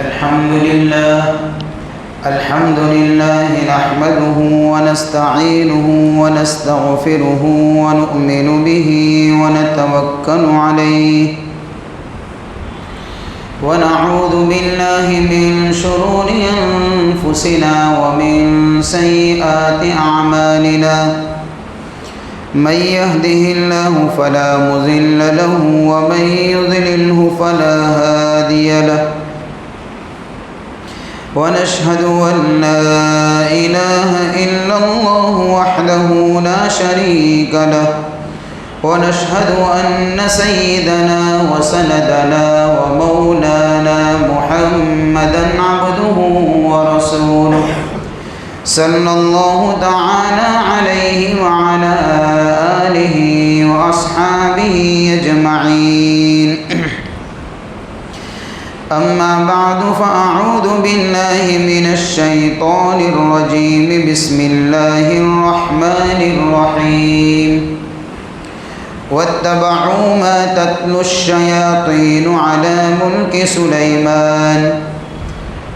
الحمد لله نحمده ونستعينه ونستغفره ونؤمن به ونتوكل عليه ونعوذ بالله من شرور أنفسنا ومن سيئات أعمالنا من يهده الله فلا مضل له ومن يضلله فلا هادي له ونشهد أن لا إله إلا الله وحده لا شريك له ونشهد أن سيدنا وسندنا ومولانا محمدا عبده ورسوله صلى الله تعالى عليه وعلى آله وأصحابه أجمعين أما بعد فأعوذ بالله من الشيطان الرجيم بسم الله الرحمن الرحيم واتبعوا ما تتلو الشياطين على ملك سليمان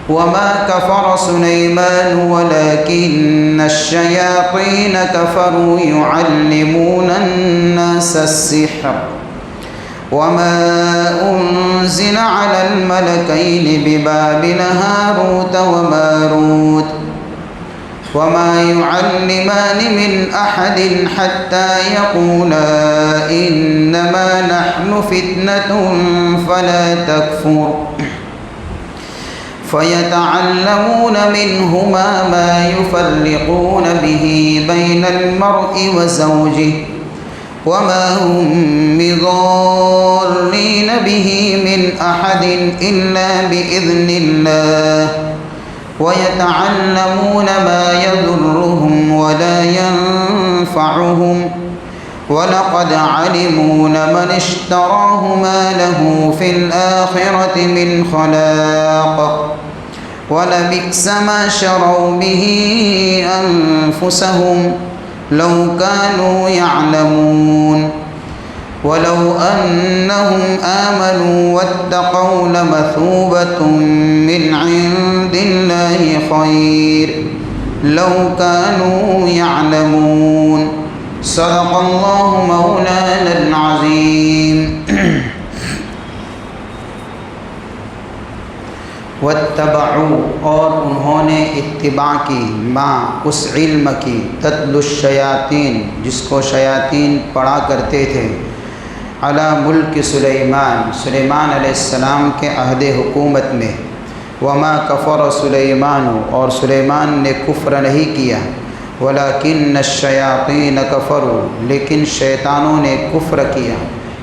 وما كفر سليمان ولكن الشياطين كفروا يعلمون الناس السحر وما أنزل على الملكين ببابل هاروت وماروت وما يعلمان من أحد حتى يقولا إنما نحن فتنة فلا تكفر فيتعلمون منهما ما يفرقون به بين المرء وزوجه وما هم بضارين به من أحد إلا بإذن الله ويتعلمون ما يضرهم ولا ينفعهم ولقد علموا لمن اشتراه ما له في الآخرة من خلاق ولبئس ما شروا به أنفسهم لو كانوا يعلمون ولو أنهم آمنوا واتقوا لمثوبة من عند الله خير لو كانوا يعلمون صدق الله مولانا العظيم واتبعوا اور انہوں نے اتباع کی ماں اس علم کی تتلو الشیاطین جس کو شیاطین پڑھا کرتے تھے علی ملک سلیمان علیہ السلام کے عہد حکومت میں وما کفر سلیمان اور سلیمان نے کفر نہیں کیا ولکن الشیاطین کفروا لیکن شیطانوں نے کفر کیا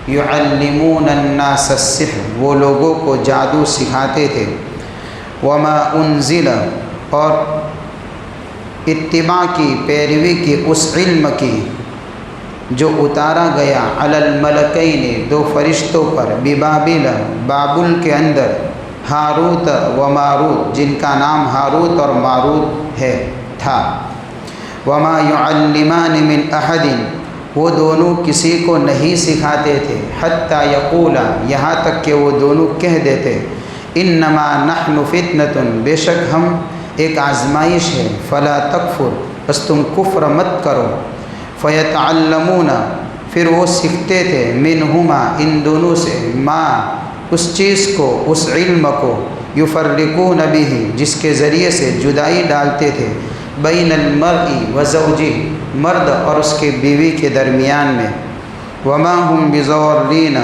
یعلمون الناس السحر وہ لوگوں کو جادو سکھاتے تھے وما انزل اور اتباع کی پیروی کی اس علم کی جو اتارا گیا علی الملکین دو فرشتوں پر ببابل بابل کے اندر ہاروت و ماروت جن کا نام ہاروت اور ماروت تھا وما يعلمان من احد وہ دونوں کسی کو نہیں سکھاتے تھے حتی یقولا یہاں تک کہ وہ دونوں کہہ دیتے انما نحن فتنۃ بے شک ہم ایک آزمائش ہے فلا تکفر بس تم کفر مت کرو فیتعلمون پھر وہ سیکھتے تھے منہما ان دونوں سے ما اس چیز کو اس علم کو یفرقون بہ جس کے ذریعے سے جدائی ڈالتے تھے بین المرء وزوجہ مرد اور اس کے بیوی کے درمیان میں وما هم بضارین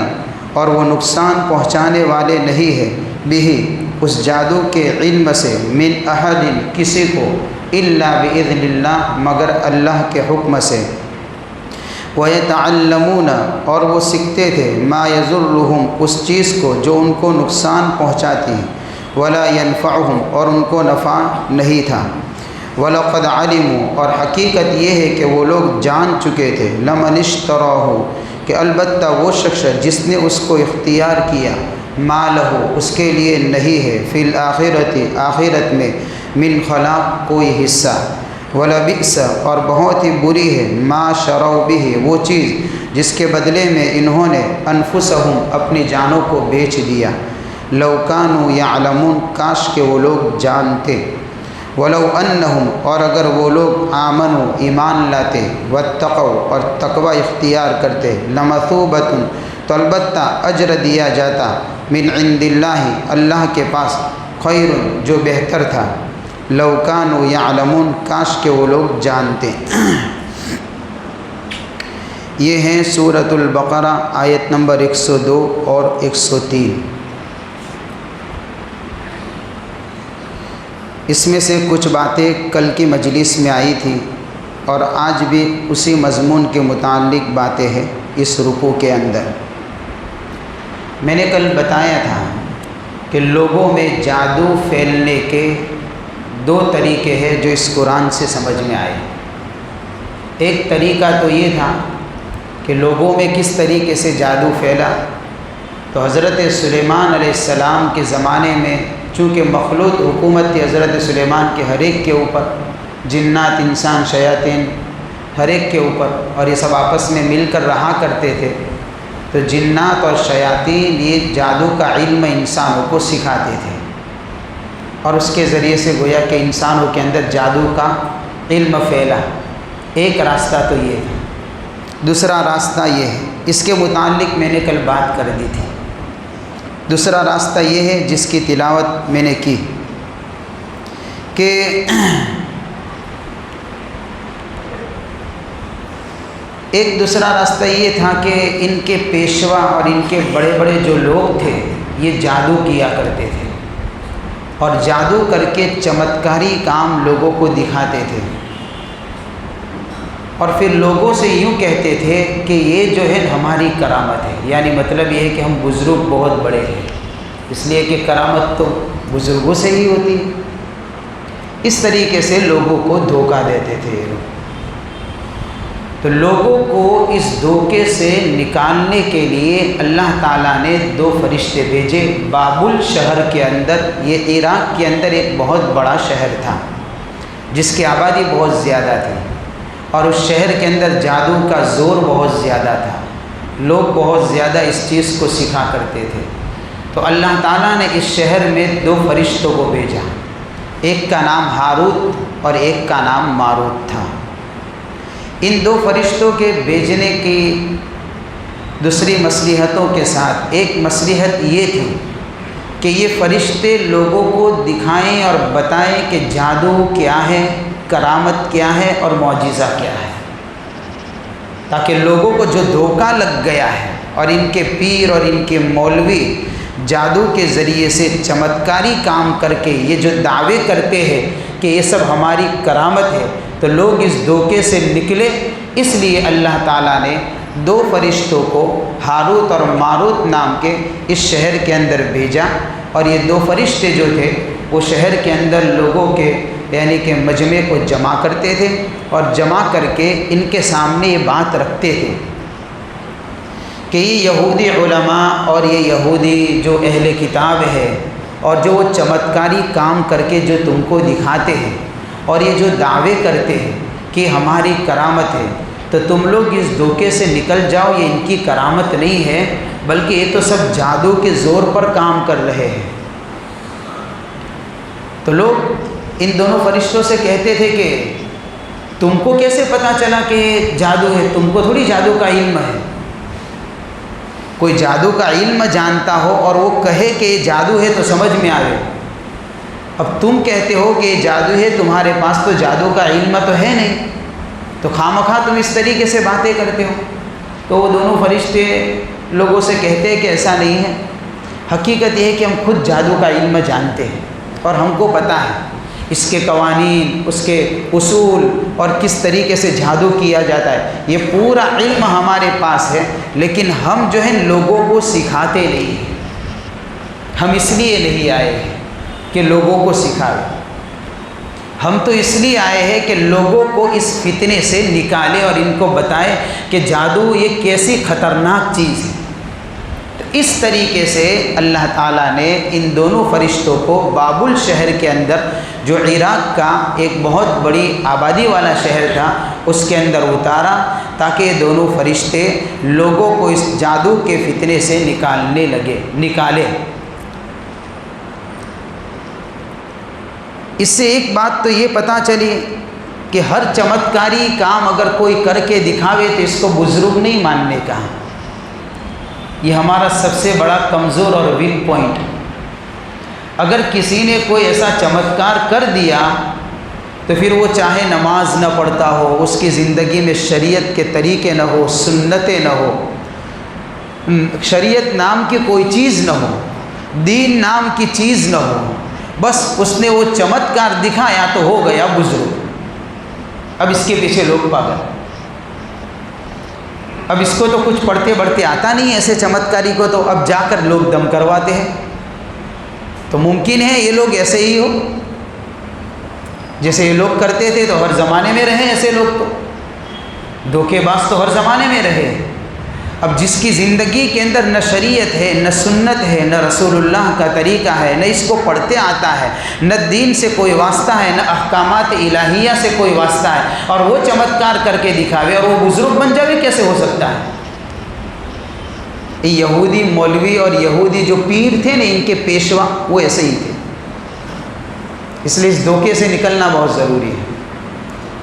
اور وہ نقصان پہنچانے والے نہیں ہے بھی اس جادو کے علم سے من احد کسی کو الا باذن اللہ مگر اللہ کے حکم سے ویتعلمون اور وہ سیکھتے تھے ما یضرهم اس چیز کو جو ان کو نقصان پہنچاتی ہے ولا ينفعهم اور ان کو نفع نہیں تھا وَلَقَدْ عَلِمُوا اور حقیقت یہ ہے کہ وہ لوگ جان چکے تھے لَمَنِ اشْتَرَاهُ کہ البتہ وہ شخص جس نے اس کو اختیار کیا ما لہ اس کے لیے نہیں ہے فی الآخرت آخرت میں من خلاق کوئی حصہ وَلَبِئْسَ اور بہت ہی بری ہے ما شروا بہ وہ چیز جس کے بدلے میں انہوں نے انفسہم اپنی جانوں کو بیچ دیا لو کانوا یعلمون، کاش کہ وہ لوگ جانتے، ولو انہم، اور اگر وہ لوگ آمنوا، ایمان لاتے، واتقوا، اور تقوی اختیار کرتے، لمثوبۃ، تو البتہ اجر دیا جاتا، من عند اللہ، اللہ کے پاس، خیر، جو بہتر تھا، لو کانوا یعلمون، کاش کہ وہ لوگ جانتے۔ یہ ہیں سورۃ البقرہ آیت نمبر 102 اور 103۔ اس میں سے کچھ باتیں کل کی مجلس میں آئی تھی اور آج بھی اسی مضمون کے متعلق باتیں ہیں اس رکوع کے اندر۔ میں نے کل بتایا تھا کہ لوگوں میں جادو پھیلنے کے 2 طریقے ہیں جو اس قرآن سے سمجھ میں آئے۔ ایک طریقہ تو یہ تھا کہ لوگوں میں کس طریقے سے جادو پھیلا، تو حضرت سلیمان علیہ السلام کے زمانے میں چونکہ مخلوط حکومت تھی حضرت سلیمان کے ہر ایک کے اوپر، جنات، انسان، شیاطین، ہر ایک کے اوپر، اور یہ سب آپس میں مل کر رہا کرتے تھے، تو جنات اور شیاطین یہ جادو کا علم انسانوں کو سکھاتے تھے، اور اس کے ذریعے سے گویا کہ انسانوں کے اندر جادو کا علم پھیلا۔ ایک راستہ تو یہ ہے۔ دوسرا راستہ یہ ہے، اس کے متعلق میں نے کل بات کر دی تھی۔ دوسرا راستہ یہ ہے جس کی تلاوت میں نے کی کہ ایک دوسرا راستہ یہ تھا کہ ان کے پیشوا اور ان کے بڑے بڑے جو لوگ تھے یہ جادو کیا کرتے تھے، اور جادو کر کے چمتکاری کام لوگوں کو دکھاتے تھے، اور پھر لوگوں سے یوں کہتے تھے کہ یہ جو ہے ہماری کرامت ہے، یعنی مطلب یہ ہے کہ ہم بزرگ بہت بڑے ہیں، اس لیے کہ کرامت تو بزرگوں سے ہی ہوتی ہے۔ اس طریقے سے لوگوں کو دھوکہ دیتے تھے یہ لوگ۔ تو لوگوں کو اس دھوکے سے نکالنے کے لیے اللہ تعالیٰ نے 2 فرشتے بھیجے۔ بابل شہر کے اندر، یہ عراق کے اندر ایک بہت بڑا شہر تھا جس کی آبادی بہت زیادہ تھی، اور اس شہر کے اندر جادو کا زور بہت زیادہ تھا، لوگ بہت زیادہ اس چیز کو سکھا کرتے تھے۔ تو اللہ تعالیٰ نے اس شہر میں 2 فرشتوں کو بھیجا، ایک کا نام ہاروت اور ایک کا نام ماروت تھا۔ ان 2 فرشتوں کے بھیجنے کی دوسری مصلحتوں کے ساتھ ایک مصلحت یہ تھی کہ یہ فرشتے لوگوں کو دکھائیں اور بتائیں کہ جادو کیا ہے، کرامت کیا ہے اور معجزہ کیا ہے، تاکہ لوگوں کو جو دھوکہ لگ گیا ہے اور ان کے پیر اور ان کے مولوی جادو کے ذریعے سے چمتکاری کام کر کے یہ جو دعوے کرتے ہیں کہ یہ سب ہماری کرامت ہے، تو لوگ اس دھوکے سے نکلے۔ اس لیے اللہ تعالیٰ نے 2 فرشتوں کو ہاروت اور ماروت نام کے اس شہر کے اندر بھیجا، اور یہ 2 فرشتے جو تھے وہ شہر کے اندر لوگوں کے یعنی کہ مجمع کو جمع کرتے تھے، اور جمع کر کے ان کے سامنے یہ بات رکھتے تھے کہ یہ یہودی علماء اور یہ یہودی جو اہل کتاب ہے اور جو وہ چمتکاری کام کر کے جو تم کو دکھاتے ہیں اور یہ جو دعوے کرتے ہیں کہ ہماری کرامت ہے، تو تم لوگ اس دھوکے سے نکل جاؤ، یہ ان کی کرامت نہیں ہے بلکہ یہ تو سب جادو کے زور پر کام کر رہے ہیں۔ تو لوگ ان دونوں فرشتوں سے کہتے تھے کہ تم کو کیسے پتہ چلا کہ جادو ہے، تم کو تھوڑی جادو کا علم ہے۔ کوئی جادو کا علم جانتا ہو اور وہ کہے کہ یہ جادو ہے تو سمجھ میں آئے، اب تم کہتے ہو کہ یہ جادو ہے، تمہارے پاس تو جادو کا علم تو ہے نہیں، تو خواہ تم اس طریقے سے باتیں کرتے ہو۔ تو وہ دونوں فرشتے لوگوں سے کہتے ہیں کہ ایسا نہیں ہے، حقیقت یہ ہے کہ ہم خود جادو کا علم جانتے ہیں اور ہم کو پتہ ہے اس کے قوانین، اس کے اصول اور کس طریقے سے جادو کیا جاتا ہے، یہ پورا علم ہمارے پاس ہے، لیکن ہم جو ہے لوگوں کو سکھاتے نہیں ہیں۔ ہم اس لیے نہیں آئے ہیں کہ لوگوں کو سکھائے، ہم تو اس لیے آئے ہیں کہ لوگوں کو اس فتنے سے نکالے اور ان کو بتائے کہ جادو یہ کیسی خطرناک چیز ہے۔ اس طریقے سے اللہ تعالیٰ نے ان دونوں فرشتوں کو بابل شہر کے اندر، جو عراق کا ایک بہت بڑی آبادی والا شہر تھا، اس کے اندر اتارا تاکہ یہ دونوں فرشتے لوگوں کو اس جادو کے فتنے سے نکالے۔ اس سے ایک بات تو یہ پتہ چلی کہ ہر چمتکاری کام اگر کوئی کر کے دکھاوے تو اس کو بزرگ نہیں ماننے کا ہے۔ یہ ہمارا سب سے بڑا کمزور اور ویک پوائنٹ۔ اگر کسی نے کوئی ایسا چمتکار کر دیا تو پھر وہ چاہے نماز نہ پڑھتا ہو، اس کی زندگی میں شریعت کے طریقے نہ ہو، سنتیں نہ ہو، شریعت نام کی کوئی چیز نہ ہو، دین نام کی چیز نہ ہو، بس اس نے وہ چمتکار دکھایا تو ہو گیا بزرگ۔ اب اس کے پیچھے لوگ پاگل، اب اس کو تو کچھ پڑھتے بڑھتے آتا نہیں ایسے چمتکاری کو، تو اب جا کر لوگ دم کرواتے ہیں۔ تو ممکن ہے یہ لوگ ایسے ہی ہو جیسے یہ لوگ کرتے تھے، تو ہر زمانے میں رہے ایسے لوگ، تو دھوکے باز تو ہر زمانے میں رہے۔ اب جس کی زندگی کے اندر نہ شریعت ہے، نہ سنت ہے، نہ رسول اللہ کا طریقہ ہے، نہ اس کو پڑھتے آتا ہے، نہ دین سے کوئی واسطہ ہے، نہ احکامات الہیہ سے کوئی واسطہ ہے، اور وہ چمتکار کر کے دکھاوے اور وہ بزرگ بن جاوے، کیسے ہو سکتا ہے؟ یہودی مولوی اور یہودی جو پیر تھے نا، ان کے پیشوا وہ ایسے ہی تھے۔ اس لیے اس دھوکے سے نکلنا بہت ضروری ہے۔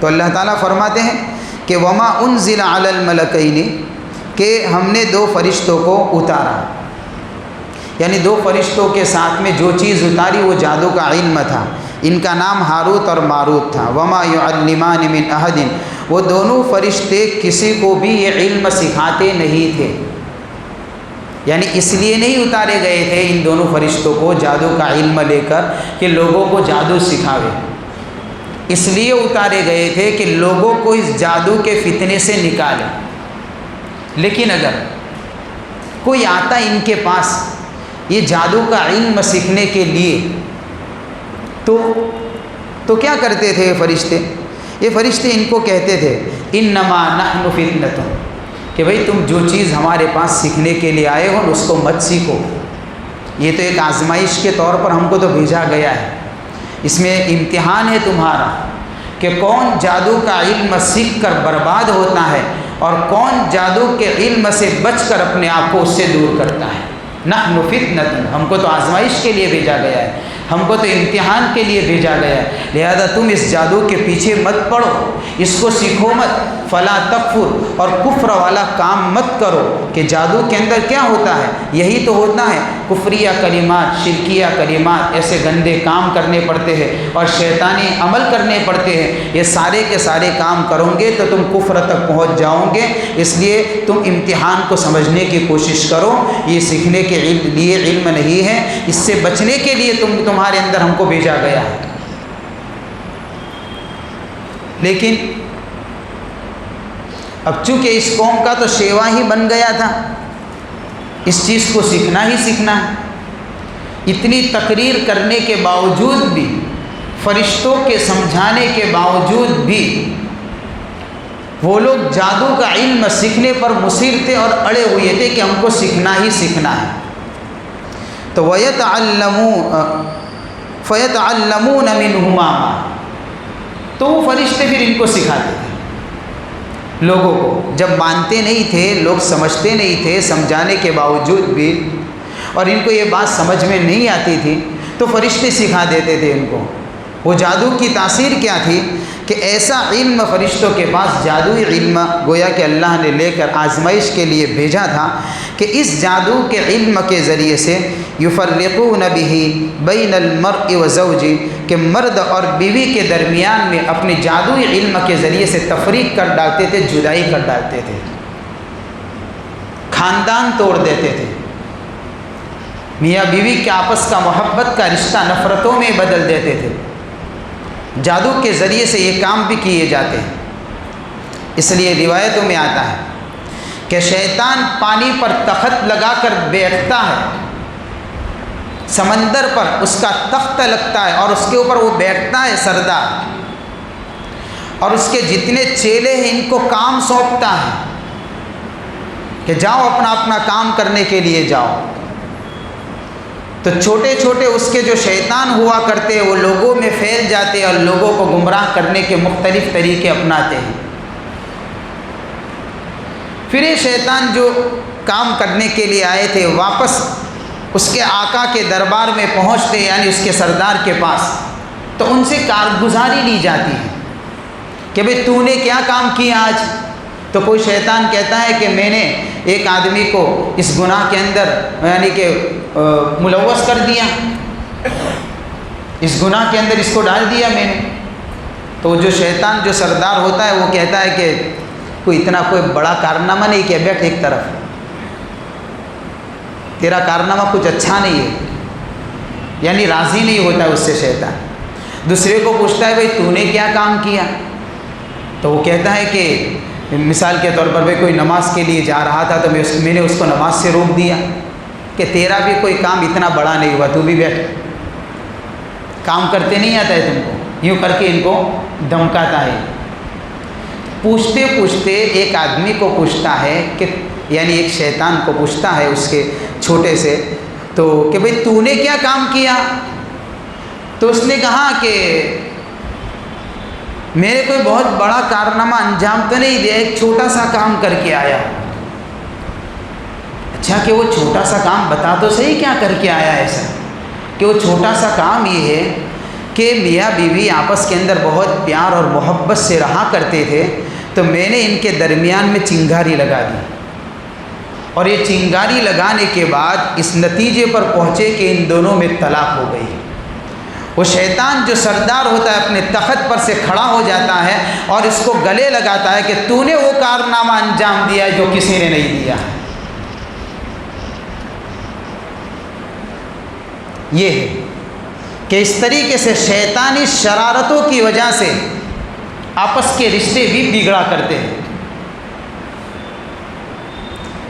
تو اللہ تعالیٰ فرماتے ہیں کہ وما انزل علی الملکین، کہ ہم نے 2 فرشتوں کو اتارا، یعنی 2 فرشتوں کے ساتھ میں جو چیز اتاری وہ جادو کا علم تھا۔ ان کا نام ہاروت اور ماروت تھا۔ وما یعلمان من احد، وہ دونوں فرشتے کسی کو بھی یہ علم سکھاتے نہیں تھے، یعنی اس لیے نہیں اتارے گئے تھے ان دونوں فرشتوں کو جادو کا علم لے کر کہ لوگوں کو جادو سکھاوے، اس لیے اتارے گئے تھے کہ لوگوں کو اس جادو کے فتنے سے نکالے۔ لیکن اگر کوئی آتا ان کے پاس یہ جادو کا علم سیکھنے کے لیے تو کیا کرتے تھے یہ فرشتے؟ یہ فرشتے ان کو کہتے تھے انما نحن فتنۃ، کہ بھئی تم جو چیز ہمارے پاس سیکھنے کے لیے آئے ہو اس کو مت سیکھو، یہ تو ایک آزمائش کے طور پر ہم کو تو بھیجا گیا ہے، اس میں امتحان ہے تمہارا کہ کون جادو کا علم سیکھ کر برباد ہوتا ہے اور کون جادو کے علم سے بچ کر اپنے آپ کو اس سے دور کرتا ہے۔ نحن فتنۃ، ہم کو تو آزمائش کے لیے بھیجا گیا ہے، ہم کو تو امتحان کے لیے بھیجا گیا ہے، لہذا تم اس جادو کے پیچھے مت پڑو، اس کو سیکھو مت، فلا تکفر، اور کفر والا کام مت کرو۔ کہ جادو کے اندر کیا ہوتا ہے؟ یہی تو ہوتا ہے، کفریہ کلمات، شرکیہ کلمات، ایسے گندے کام کرنے پڑتے ہیں اور شیطانی عمل کرنے پڑتے ہیں۔ یہ سارے کے سارے کام کرو گے تو تم کفر تک پہنچ جاؤ گے، اس لیے تم امتحان کو سمجھنے کی کوشش کرو، یہ سیکھنے کے لیے علم نہیں ہے، اس سے بچنے کے لیے تمہارے اندر ہم کو بھیجا گیا ہے۔ لیکن اب چونکہ اس قوم کا تو شیوا ہی بن گیا تھا، اس چیز کو سیکھنا ہی سیکھنا ہے، اتنی تقریر کرنے کے باوجود بھی، فرشتوں کے سمجھانے کے باوجود بھی وہ لوگ جادو کا علم سیکھنے پر مصر تھے اور اڑے ہوئے تھے کہ ہم کو سیکھنا ہی سیکھنا ہے۔ تو فَيَتَعَلَّمُونَ مِنْهُمَا، تو وہ فرشتے پھر ان کو سکھاتے تھے لوگوں کو، جب مانتے نہیں تھے، لوگ سمجھتے نہیں تھے، سمجھانے کے باوجود بھی، اور ان کو یہ بات سمجھ میں نہیں آتی تھی تو فرشتے سکھا دیتے تھے ان کو۔ وہ جادو کی تاثیر کیا تھی کہ ایسا علم فرشتوں کے پاس، جادوئی علم گویا کہ اللہ نے لے کر آزمائش کے لیے بھیجا تھا کہ اس جادو کے علم کے ذریعے سے یفرقون بہ بین المرء وزوجہ، کہ مرد اور بیوی کے درمیان میں اپنے جادوئی علم کے ذریعے سے تفریق کر ڈالتے تھے، جدائی کر ڈالتے تھے، خاندان توڑ دیتے تھے، میاں بیوی کے آپس کا محبت کا رشتہ نفرتوں میں بدل دیتے تھے۔ جادو کے ذریعے سے یہ کام بھی کیے جاتے ہیں۔ اس لیے روایتوں میں آتا ہے کہ شیطان پانی پر تخت لگا کر بیٹھتا ہے، سمندر پر اس کا تخت لگتا ہے اور اس کے اوپر وہ بیٹھتا ہے سردار، اور اس کے جتنے چیلے ہیں ان کو کام سونپتا ہے کہ جاؤ اپنا اپنا کام کرنے کے لیے جاؤ۔ تو چھوٹے چھوٹے اس کے جو شیطان ہوا کرتے وہ لوگوں میں پھیل جاتے اور لوگوں کو گمراہ کرنے کے مختلف طریقے اپناتے ہیں۔ پھر یہ شیطان جو کام کرنے کے لیے آئے تھے واپس اس کے آقا کے دربار میں پہنچتے، یعنی اس کے سردار کے پاس، تو ان سے کارگزاری لی جاتی ہے کہ بھئی تو نے کیا کام کیا آج؟ تو کوئی شیطان کہتا ہے کہ میں نے ایک آدمی کو اس گناہ کے اندر یعنی کہ ملوث کر دیا، اس گناہ کے اندر اس کو ڈال دیا میں نے۔ تو جو شیطان جو سردار ہوتا ہے وہ کہتا ہے کہ کوئی اتنا کوئی بڑا کارنامہ نہیں کیا، بیٹھ ایک طرف، تیرا کارنامہ کچھ اچھا نہیں ہے، یعنی راضی نہیں ہوتا ہے اس سے شیطان۔ دوسرے کو پوچھتا ہے بھئی تو نے کیا کام کیا؟ تو وہ کہتا ہے کہ مثال کے طور پر بھئی کوئی نماز کے لیے جا رہا تھا تو میں نے اس کو نماز سے روک دیا، کہ تیرا بھی کوئی کام اتنا بڑا نہیں ہوا، تو بھی بیٹھ، کام کرتے نہیں آتا ہے تم کو، یوں کر کے ان کو دھمکاتا ہے۔ پوچھتے پوچھتے ایک آدمی کو پوچھتا ہے کہ یعنی ایک شیطان کو پوچھتا ہے اس کے چھوٹے سے، تو کہ بھئی تو نے کیا کام کیا؟ تو اس نے کہا کہ میں نے کوئی بہت بڑا کارنامہ انجام تو نہیں دیا، ایک چھوٹا سا کام کر کے آیا۔ اچھا کہ وہ چھوٹا سا کام بتا تو صحیح کیا کر کے آیا ایسا؟ کہ وہ چھوٹا سا کام یہ ہے کہ میاں بیوی آپس کے اندر بہت پیار اور محبت سے رہا کرتے تھے، تو میں نے ان کے درمیان میں چنگاری لگا دی، اور یہ چنگاری لگانے کے بعد اس نتیجے پر پہنچے کہ ان دونوں میں طلاق ہو گئی۔ وہ شیطان جو سردار ہوتا ہے اپنے تخت پر سے کھڑا ہو جاتا ہے اور اس کو گلے لگاتا ہے کہ تو نے وہ کارنامہ انجام دیا جو کسی نے نہیں دیا۔ یہ ہے کہ اس طریقے سے شیطانی شرارتوں کی وجہ سے آپس کے رشتے بھی بگڑا کرتے ہیں۔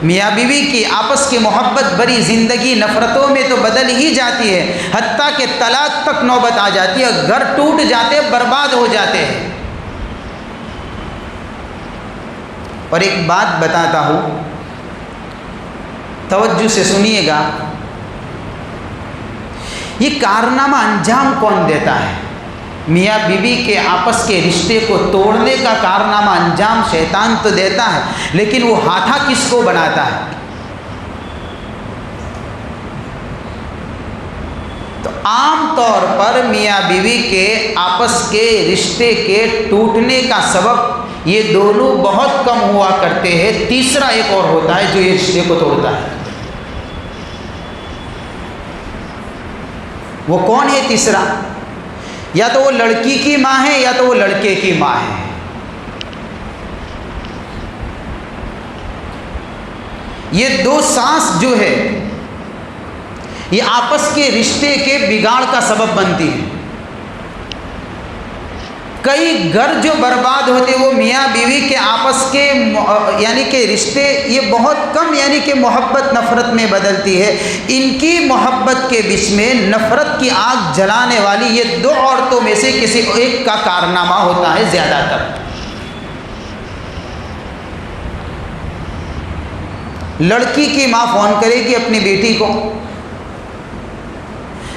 میاں بیوی کی آپس کی محبت بری زندگی نفرتوں میں تو بدل ہی جاتی ہے، حتیٰ کہ طلاق تک نوبت آ جاتی ہے، گھر ٹوٹ جاتے، برباد ہو جاتے ہیں۔ اور ایک بات بتاتا ہوں، توجہ سے سنیے گا، یہ کارنامہ انجام کون دیتا ہے؟ میاں بیوی کے آپس کے رشتے کو توڑنے کا کارنامہ انجام شیطان تو دیتا ہے، لیکن وہ ہاتھا کس کو بناتا ہے؟ تو عام طور پر میاں بیوی کے آپس کے رشتے کے ٹوٹنے کا سبب یہ دونوں بہت کم ہوا کرتے ہیں، تیسرا ایک اور ہوتا ہے جو یہ رشتے کو توڑتا ہے۔ وہ کون ہے تیسرا؟ یا تو وہ لڑکی کی ماں ہے یا تو وہ لڑکے کی ماں ہے۔ یہ دو سانس جو ہے یہ آپس کے رشتے کے بگاڑ کا سبب بنتی ہے۔ کئی گھر جو برباد ہوتے وہ میاں بیوی کے آپس کے یعنی کہ رشتے یہ بہت کم یعنی کہ محبت نفرت میں بدلتی ہے۔ ان کی محبت کے بیچ میں نفرت کی آگ جلانے والی یہ دو عورتوں میں سے کسی ایک کا کارنامہ ہوتا ہے زیادہ تر۔ لڑکی کی ماں فون کرے گی اپنی بیٹی کو،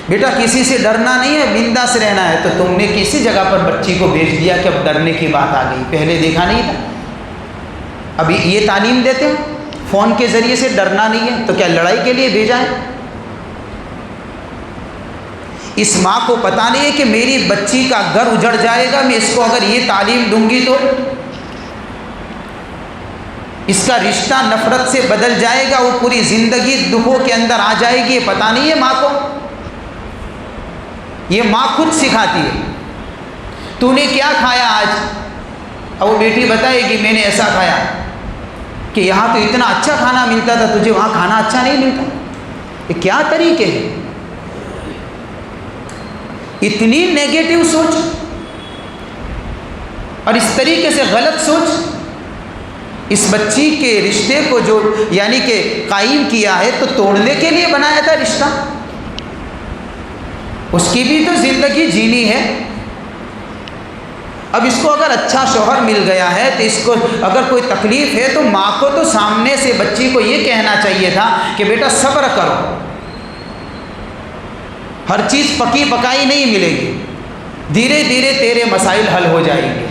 بیٹا کسی سے ڈرنا نہیں ہے، بنداس رہنا ہے، تو تم نے کسی جگہ پر بچی کو بھیج دیا کہ اب ڈرنے کی بات آ گئی، پہلے دیکھا نہیں تھا؟ ابھی یہ تعلیم دیتے ہیں فون کے ذریعے سے ڈرنا نہیں ہے، تو کیا لڑائی کے لیے بھیجا ہے؟ اس ماں کو پتہ نہیں ہے کہ میری بچی کا گھر اجڑ جائے گا، میں اس کو اگر یہ تعلیم دوں گی تو اس کا رشتہ نفرت سے بدل جائے گا، وہ پوری زندگی دکھوں کے اندر آ جائے گی، یہ پتہ نہیں ہے ماں کو؟ یہ ماں خود سکھاتی ہے۔ تو نے کیا کھایا آج؟ اور وہ بیٹی بتائے گی میں نے ایسا کھایا کہ یہاں تو اتنا اچھا کھانا ملتا تھا، تجھے وہاں کھانا اچھا نہیں ملتا۔ یہ کیا طریقے ہیں؟ اتنی نیگیٹو سوچ اور اس طریقے سے غلط سوچ، اس بچی کے رشتے کو جو یعنی کہ قائم کیا ہے تو توڑنے کے لیے بنایا تھا رشتہ، اس کی بھی تو زندگی جینی ہے۔ اب اس کو اگر اچھا شوہر مل گیا ہے تو اس کو اگر کوئی تکلیف ہے تو ماں کو تو سامنے سے بچی کو یہ کہنا چاہیے تھا کہ بیٹا صبر کرو، ہر چیز پکی پکائی نہیں ملے گی، دھیرے دھیرے تیرے مسائل حل ہو جائیں گے،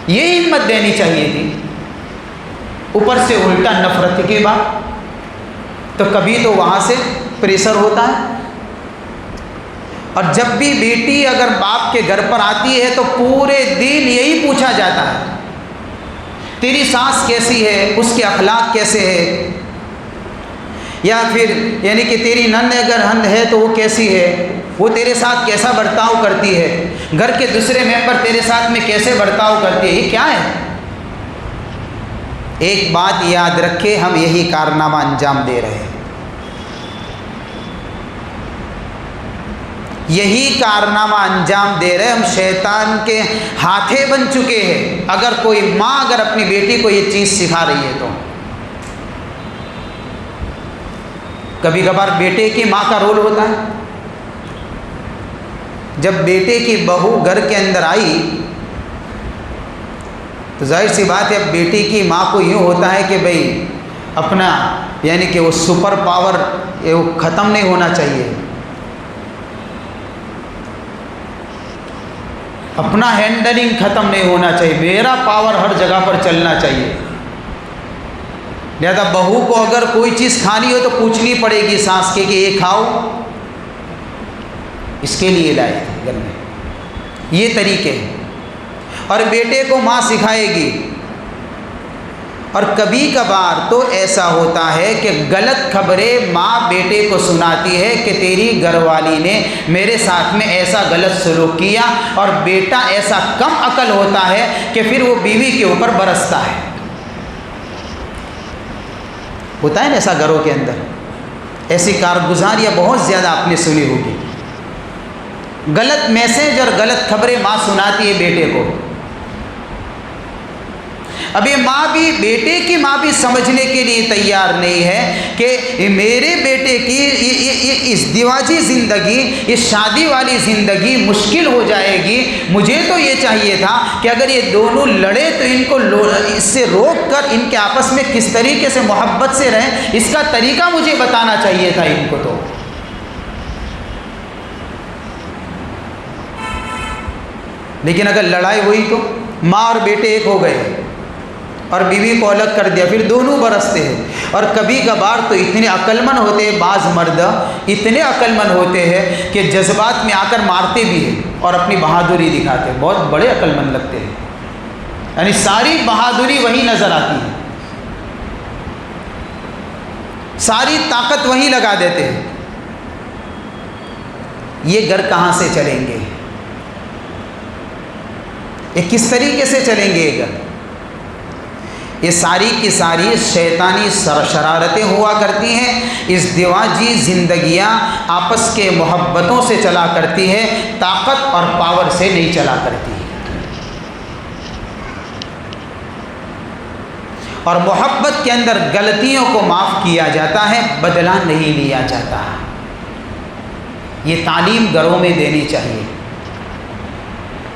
یہ ہمت دینی چاہیے تھی۔ اوپر سے الٹا نفرت کی بات، تو کبھی تو وہاں سے پریشر ہوتا ہے۔ اور جب بھی بیٹی اگر باپ کے گھر پر آتی ہے تو پورے دن یہی پوچھا جاتا ہے، تیری ساس کیسی ہے، اس کے اخلاق کیسے ہے، یا پھر یعنی کہ تیری نند اگر ہند ہے تو وہ کیسی ہے، وہ تیرے ساتھ کیسا برتاؤ کرتی ہے، گھر کے دوسرے ممبر تیرے ساتھ میں کیسے برتاؤ کرتی ہے، یہ کیا ہے؟ ایک بات یاد رکھے، ہم یہی کارنامہ انجام دے رہے ہیں، یہی کارنامہ انجام دے رہے، ہم شیطان کے ہاتھے بن چکے ہیں۔ اگر کوئی ماں اگر اپنی بیٹی کو یہ چیز سکھا رہی ہے تو کبھی کبھار بیٹے کی ماں کا رول ہوتا ہے، جب بیٹے کی بہو گھر کے اندر آئی تو ظاہر سی بات ہے اب بیٹی کی ماں کو یوں ہوتا ہے کہ بھئی اپنا یعنی کہ وہ سپر پاور وہ ختم نہیں ہونا چاہیے، اپنا ہینڈلنگ ختم نہیں ہونا چاہیے، میرا پاور ہر جگہ پر چلنا چاہیے۔ لہذا بہو کو اگر کوئی چیز کھانی ہو تو پوچھنی پڑے گی ساس کے کہ یہ کھاؤ، اس کے لیے لائے تھے گھر میں، یہ طریقے ہیں۔ اور بیٹے کو ماں سکھائے گی۔ اور کبھی کبھار تو ایسا ہوتا ہے کہ غلط خبریں ماں بیٹے کو سناتی ہے کہ تیری گھر والی نے میرے ساتھ میں ایسا غلط سلوک کیا، اور بیٹا ایسا کم عقل ہوتا ہے کہ پھر وہ بیوی کے اوپر برستا ہے۔ ہوتا ہے نا ایسا گھروں کے اندر، ایسی کارگزاریاں بہت زیادہ آپ نے سنی ہوگی۔ غلط میسج اور غلط خبریں ماں سناتی ہے بیٹے کو۔ اب یہ ماں بھی بیٹے کی ماں بھی سمجھنے کے لیے تیار نہیں ہے کہ میرے بیٹے کی یہ ازدواجی زندگی، یہ شادی والی زندگی مشکل ہو جائے گی۔ مجھے تو یہ چاہیے تھا کہ اگر یہ دونوں لڑے تو ان کو اس سے روک کر ان کے آپس میں کس طریقے سے محبت سے رہیں، اس کا طریقہ مجھے بتانا چاہیے تھا ان کو۔ تو لیکن اگر لڑائی ہوئی تو ماں اور بیٹے ایک ہو گئے اور بیوی کو الگ کر دیا، پھر دونوں برستے ہیں۔ اور کبھی کبھار تو اتنے عقل مند ہوتے ہیں بعض مرد، اتنے عقل مند ہوتے ہیں کہ جذبات میں آ کر مارتے بھی ہیں اور اپنی بہادری دکھاتے ہیں، بہت بڑے عقل مند لگتے ہیں، یعنی ساری بہادری وہی نظر آتی ہے، ساری طاقت وہی لگا دیتے ہیں۔ یہ گھر کہاں سے چلیں گے؟ یہ کس طریقے سے چلیں گے یہ گھر؟ یہ ساری کی ساری شیطانی شرارتیں ہوا کرتی ہیں۔ ازدواجی زندگیاں آپس کے محبتوں سے چلا کرتی ہے، طاقت اور پاور سے نہیں چلا کرتی۔ اور محبت کے اندر غلطیوں کو معاف کیا جاتا ہے، بدلہ نہیں لیا جاتا۔ یہ تعلیم گھروں میں دینی چاہیے،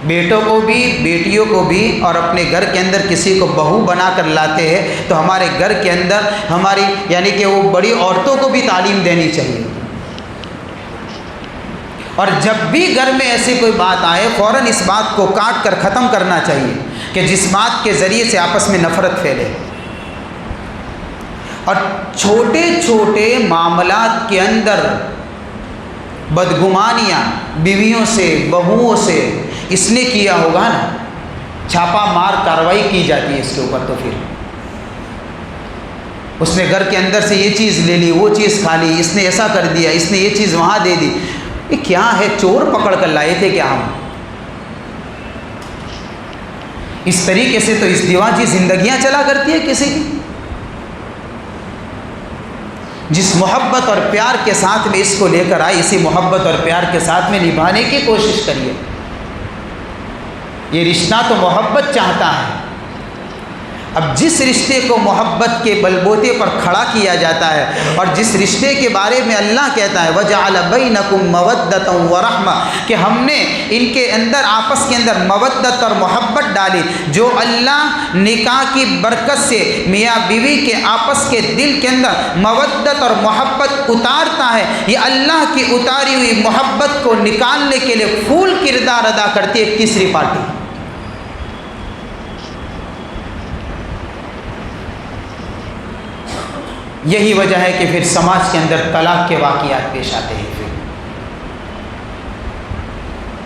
بیٹوں کو بھی بیٹیوں کو بھی۔ اور اپنے گھر کے اندر کسی کو بہو بنا کر لاتے ہیں تو ہمارے گھر کے اندر ہماری یعنی کہ وہ بڑی عورتوں کو بھی تعلیم دینی چاہیے۔ اور جب بھی گھر میں ایسی کوئی بات آئے فوراً اس بات کو کاٹ کر ختم کرنا چاہیے کہ جس بات کے ذریعے سے آپس میں نفرت پھیلے۔ اور چھوٹے چھوٹے معاملات کے اندر بدگمانیاں بیویوں سے بہوؤں سے اس نے کیا ہوگا نا، چھاپا مار کارروائی کی جاتی ہے اس کے اوپر۔ تو پھر اس نے گھر کے اندر سے یہ چیز لے لی، وہ چیز کھا لی، اس نے ایسا کر دیا، اس نے یہ چیز وہاں دے دی۔ یہ کیا ہے؟ چور پکڑ کر لائے تھے کیا ہم؟ اس طریقے سے تو ازدواجی زندگیاں چلا کرتی ہے کسی کی۔ جس محبت اور پیار کے ساتھ میں اس کو لے کر آئی، اسی محبت اور پیار کے ساتھ میں نبھانے کی کوشش کریے۔ یہ رشتہ تو محبت چاہتا ہے۔ اب جس رشتے کو محبت کے بلبوتے پر کھڑا کیا جاتا ہے، اور جس رشتے کے بارے میں اللہ کہتا ہے وَجَعَلَ بَيْنَكُمْ مَوَدَّةً وَرَحْمَةً، کہ ہم نے ان کے اندر آپس کے اندر مودت اور محبت ڈالی، جو اللہ نکاح کی برکت سے میاں بیوی کے آپس کے دل کے اندر مودت اور محبت اتارتا ہے، یہ اللہ کی اتاری ہوئی محبت کو نکالنے کے لیے پھول کردار ادا کرتی ہے تیسری پارٹی۔ یہی وجہ ہے کہ پھر سماج کے اندر طلاق کے واقعات پیش آتے ہیں۔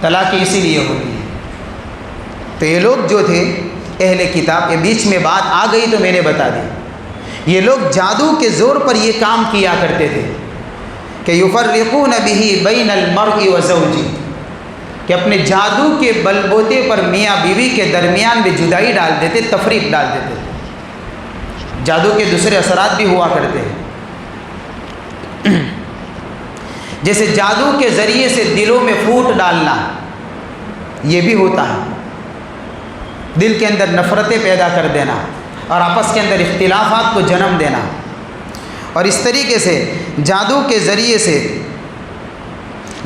طلاقیں اسی لیے ہوتی ہیں۔ تو یہ لوگ جو تھے اہل کتاب، یہ بیچ میں بات آ گئی تو میں نے بتا دی، یہ لوگ جادو کے زور پر یہ کام کیا کرتے تھے کہ یفرقون بہ بین المرء وزوجہ، کہ اپنے جادو کے بل بوتے پر میاں بیوی کے درمیان میں جدائی ڈال دیتے، تفریق ڈال دیتے تھے۔ جادو کے دوسرے اثرات بھی ہوا کرتے ہیں، جیسے جادو کے ذریعے سے دلوں میں پھوٹ ڈالنا، یہ بھی ہوتا ہے، دل کے اندر نفرتیں پیدا کر دینا اور آپس کے اندر اختلافات کو جنم دینا، اور اس طریقے سے جادو کے ذریعے سے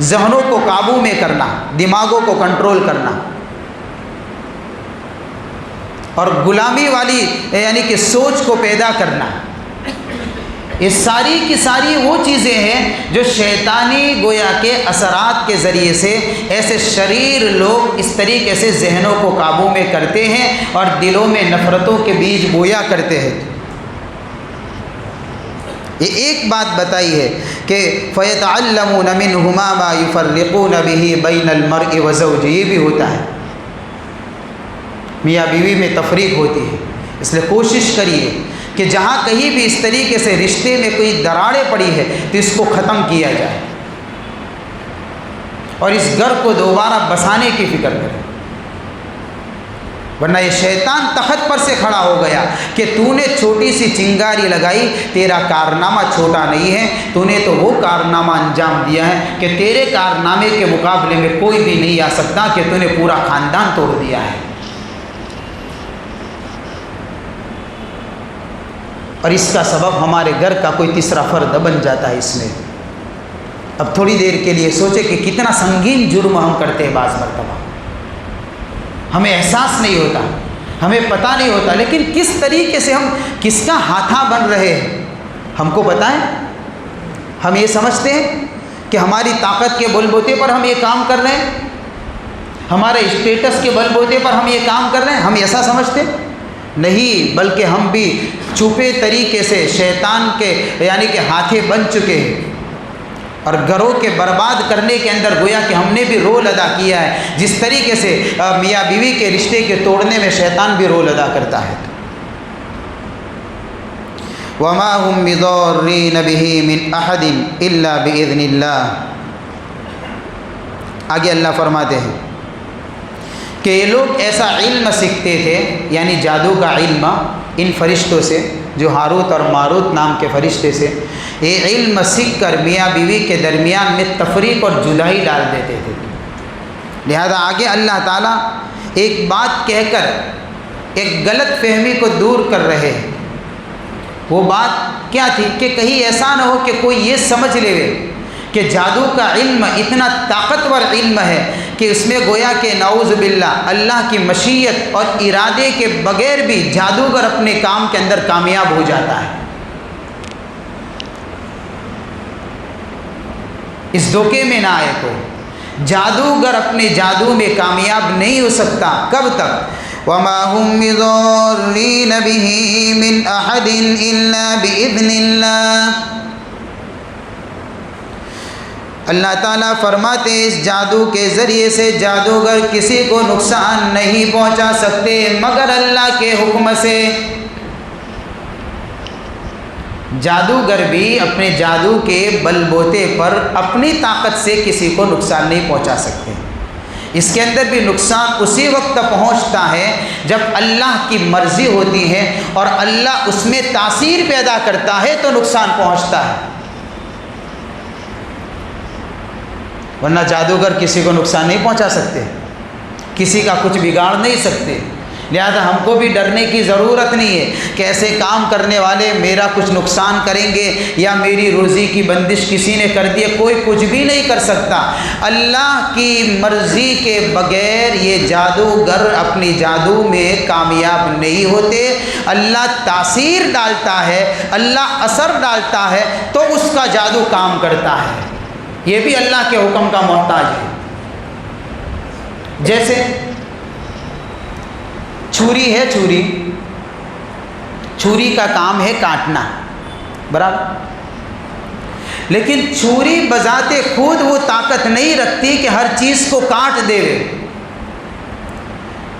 ذہنوں کو قابو میں کرنا، دماغوں کو کنٹرول کرنا، اور غلامی والی یعنی کہ سوچ کو پیدا کرنا، یہ ساری کی ساری وہ چیزیں ہیں جو شیطانی گویا کے اثرات کے ذریعے سے ایسے شریر لوگ اس طریقے سے ذہنوں کو قابو میں کرتے ہیں اور دلوں میں نفرتوں کے بیج بویا کرتے ہیں۔ یہ ایک بات بتائی ہے کہ فَيَتَعَلَّمُونَ مِنْهُمَا مَا يُفَرِّقُونَ بِهِ بَيْنَ الْمَرْءِ وَزَوْجِهِ، یہ بھی ہوتا ہے، میاں بیوی میں تفریق ہوتی ہے۔ اس لیے کوشش کریے کہ جہاں کہیں بھی اس طریقے سے رشتے میں کوئی دراڑیں پڑی ہے تو اس کو ختم کیا جائے اور اس گھر کو دوبارہ بسانے کی فکر کریں، ورنہ یہ شیطان تخت پر سے کھڑا ہو گیا کہ تو نے چھوٹی سی چنگاری لگائی، تیرا کارنامہ چھوٹا نہیں ہے، تو نے تو وہ کارنامہ انجام دیا ہے کہ تیرے کارنامے کے مقابلے میں کوئی بھی نہیں آ سکتا، کہ تو نے پورا خاندان توڑ دیا ہے۔ اور اس کا سبب ہمارے گھر کا کوئی تیسرا فرد بن جاتا ہے۔ اس میں اب تھوڑی دیر کے لیے سوچے کہ کتنا سنگین جرم ہم کرتے ہیں، بعض مرتبہ ہمیں احساس نہیں ہوتا، ہمیں پتہ نہیں ہوتا، لیکن کس طریقے سے ہم کس کا ہاتھا بن رہے ہیں ہم کو بتائیں۔ ہم یہ سمجھتے ہیں کہ ہماری طاقت کے بل بوتے پر ہم یہ کام کر رہے ہیں، ہمارے اسٹیٹس کے بل بوتے پر ہم یہ کام کر رہے ہیں، ہم ایسا سمجھتے نہیں، بلکہ ہم بھی چھپے طریقے سے شیطان کے یعنی کہ ہاتھے بن چکے ہیں، اور گھروں کے برباد کرنے کے اندر گویا کہ ہم نے بھی رول ادا کیا ہے، جس طریقے سے میاں بیوی کے رشتے کے توڑنے میں شیطان بھی رول ادا کرتا ہے۔ وَمَا هُمْ بِضَارِّينَ بِهِ مِنْ أَحَدٍ إِلَّا بِإِذْنِ اللَّهِ۔ آگے اللہ فرماتے ہیں کہ یہ لوگ ایسا علم سیکھتے تھے، یعنی جادو کا علم، ان فرشتوں سے جو ہاروت اور ماروت نام کے فرشتے سے، یہ علم سیکھ کر میاں بیوی کے درمیان میں تفریق اور جدائی ڈال دیتے تھے۔ لہذا آگے اللہ تعالیٰ ایک بات کہہ کر ایک غلط فہمی کو دور کر رہے ہیں۔ وہ بات کیا تھی کہ کہیں ایسا نہ ہو کہ کوئی یہ سمجھ لے کہ جادو کا علم اتنا طاقتور علم ہے کہ اس میں گویا کہ نعوذ باللہ اللہ کی مشیت اور ارادے کے بغیر بھی جادوگر اپنے کام کے اندر کامیاب ہو جاتا ہے۔ اس دھوکے میں نہ آئے کوئی، جادوگر اپنے جادو میں کامیاب نہیں ہو سکتا۔ کب تک؟ وَمَا هُمْ بِضَارِّينَ بِهِ مِنْ أَحَدٍ إِلَّا بِإِذْنِ اللَّهِ۔ اللہ تعالیٰ فرماتے ہیں اس جادو کے ذریعے سے جادوگر کسی کو نقصان نہیں پہنچا سکتے مگر اللہ کے حکم سے۔ جادوگر بھی اپنے جادو کے بل بوتے پر اپنی طاقت سے کسی کو نقصان نہیں پہنچا سکتے۔ اس کے اندر بھی نقصان اسی وقت پہنچتا ہے جب اللہ کی مرضی ہوتی ہے اور اللہ اس میں تاثیر پیدا کرتا ہے تو نقصان پہنچتا ہے، ورنہ جادوگر کسی کو نقصان نہیں پہنچا سکتے، کسی کا کچھ بگاڑ نہیں سکتے۔ لہذا ہم کو بھی ڈرنے کی ضرورت نہیں ہے کہ ایسے کام کرنے والے میرا کچھ نقصان کریں گے یا میری روزی کی بندش کسی نے کر دی ہے۔ کوئی کچھ بھی نہیں کر سکتا، اللہ کی مرضی کے بغیر یہ جادوگر اپنی جادو میں کامیاب نہیں ہوتے۔ اللہ تاثیر ڈالتا ہے، اللہ اثر ڈالتا ہے تو اس کا جادو کام کرتا ہے، یہ بھی اللہ کے حکم کا محتاج ہے۔ جیسے چھری ہے، چھری کا کام ہے کاٹنا، برابر، لیکن چھری بذات خود وہ طاقت نہیں رکھتی کہ ہر چیز کو کاٹ دے۔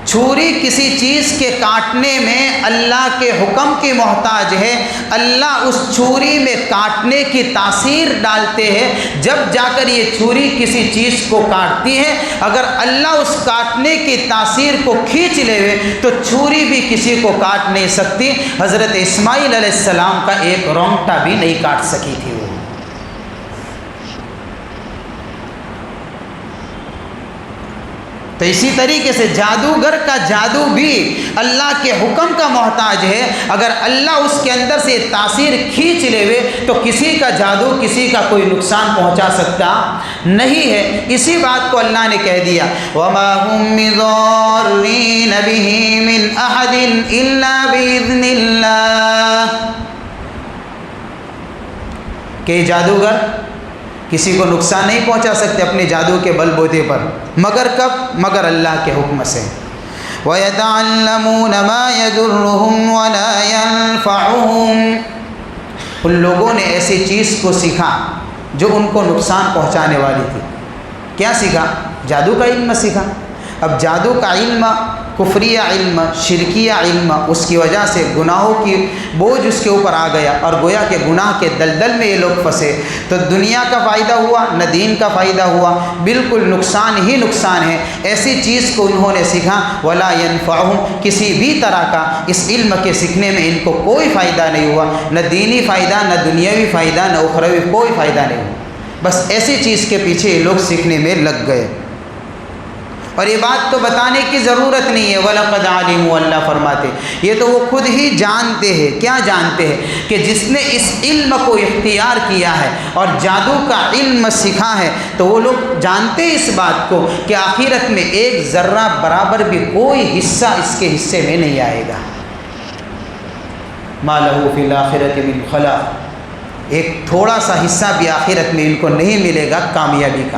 چھری کسی چیز کے کاٹنے میں اللہ کے حکم کی محتاج ہے، اللہ اس چھری میں کاٹنے کی تاثیر ڈالتے ہیں جب جا کر یہ چھری کسی چیز کو کاٹتی ہے۔ اگر اللہ اس کاٹنے کی تاثیر کو کھینچ لے تو چھری بھی کسی کو کاٹ نہیں سکتی۔ حضرت اسماعیل علیہ السلام کا ایک رونگٹا بھی نہیں کاٹ سکی تھی وہ۔ تو اسی طریقے سے جادوگر کا جادو بھی اللہ کے حکم کا محتاج ہے۔ اگر اللہ اس کے اندر سے تاثیر کھینچ لے تو کسی کا جادو کسی کا کوئی نقصان پہنچا سکتا نہیں ہے۔ اسی بات کو اللہ نے کہہ دیا وَمَا هُم بِضَارِّينَ بِهِ مِنْ أَحَدٍ إِلَّا بِإِذْنِ اللَّهِ، کہ جادوگر کسی کو نقصان نہیں پہنچا سکتے اپنے جادو کے بل بوتے پر، مگر کب؟ مگر اللہ کے حکم سے۔ وَيَتَعَلَّمُونَ مَا يَضُرُّهُمْ وَلَا يَنفَعُهُمْ، ان لوگوں نے ایسی چیز کو سیکھا جو ان کو نقصان پہنچانے والی تھی۔ کیا سیکھا؟ جادو کا علم سیکھا۔ اب جادو کا علم کفریہ علم، شرکیہ علم، اس کی وجہ سے گناہوں کی بوجھ اس کے اوپر آ گیا اور گویا کہ گناہ کے دلدل میں یہ لوگ پھنسے، تو دنیا کا فائدہ ہوا نہ دین کا فائدہ ہوا، بالکل نقصان ہی نقصان ہے۔ ایسی چیز کو انہوں نے سیکھا ولا ينفعهم، کسی بھی طرح کا اس علم کے سیکھنے میں ان کو کوئی فائدہ نہیں ہوا، نہ دینی فائدہ نہ دنیاوی فائدہ نہ اخروی کوئی فائدہ نہیں ہوا، بس ایسی چیز کے پیچھے یہ لوگ سیکھنے میں لگ گئے۔ اور یہ بات تو بتانے کی ضرورت نہیں ہے، وَلَقَدْ عَلِمُوا، اللہ فرماتے یہ تو وہ خود ہی جانتے ہیں۔ کیا جانتے ہیں؟ کہ جس نے اس علم کو اختیار کیا ہے اور جادو کا علم سیکھا ہے تو وہ لوگ جانتے ہیں اس بات کو کہ آخرت میں ایک ذرہ برابر بھی کوئی حصہ اس کے حصے میں نہیں آئے گا۔ مَا لَهُ فِي الْآخِرَةِ مِنْ خَلَاقٍ، ایک تھوڑا سا حصہ بھی آخرت میں ان کو نہیں ملے گا کامیابی کا۔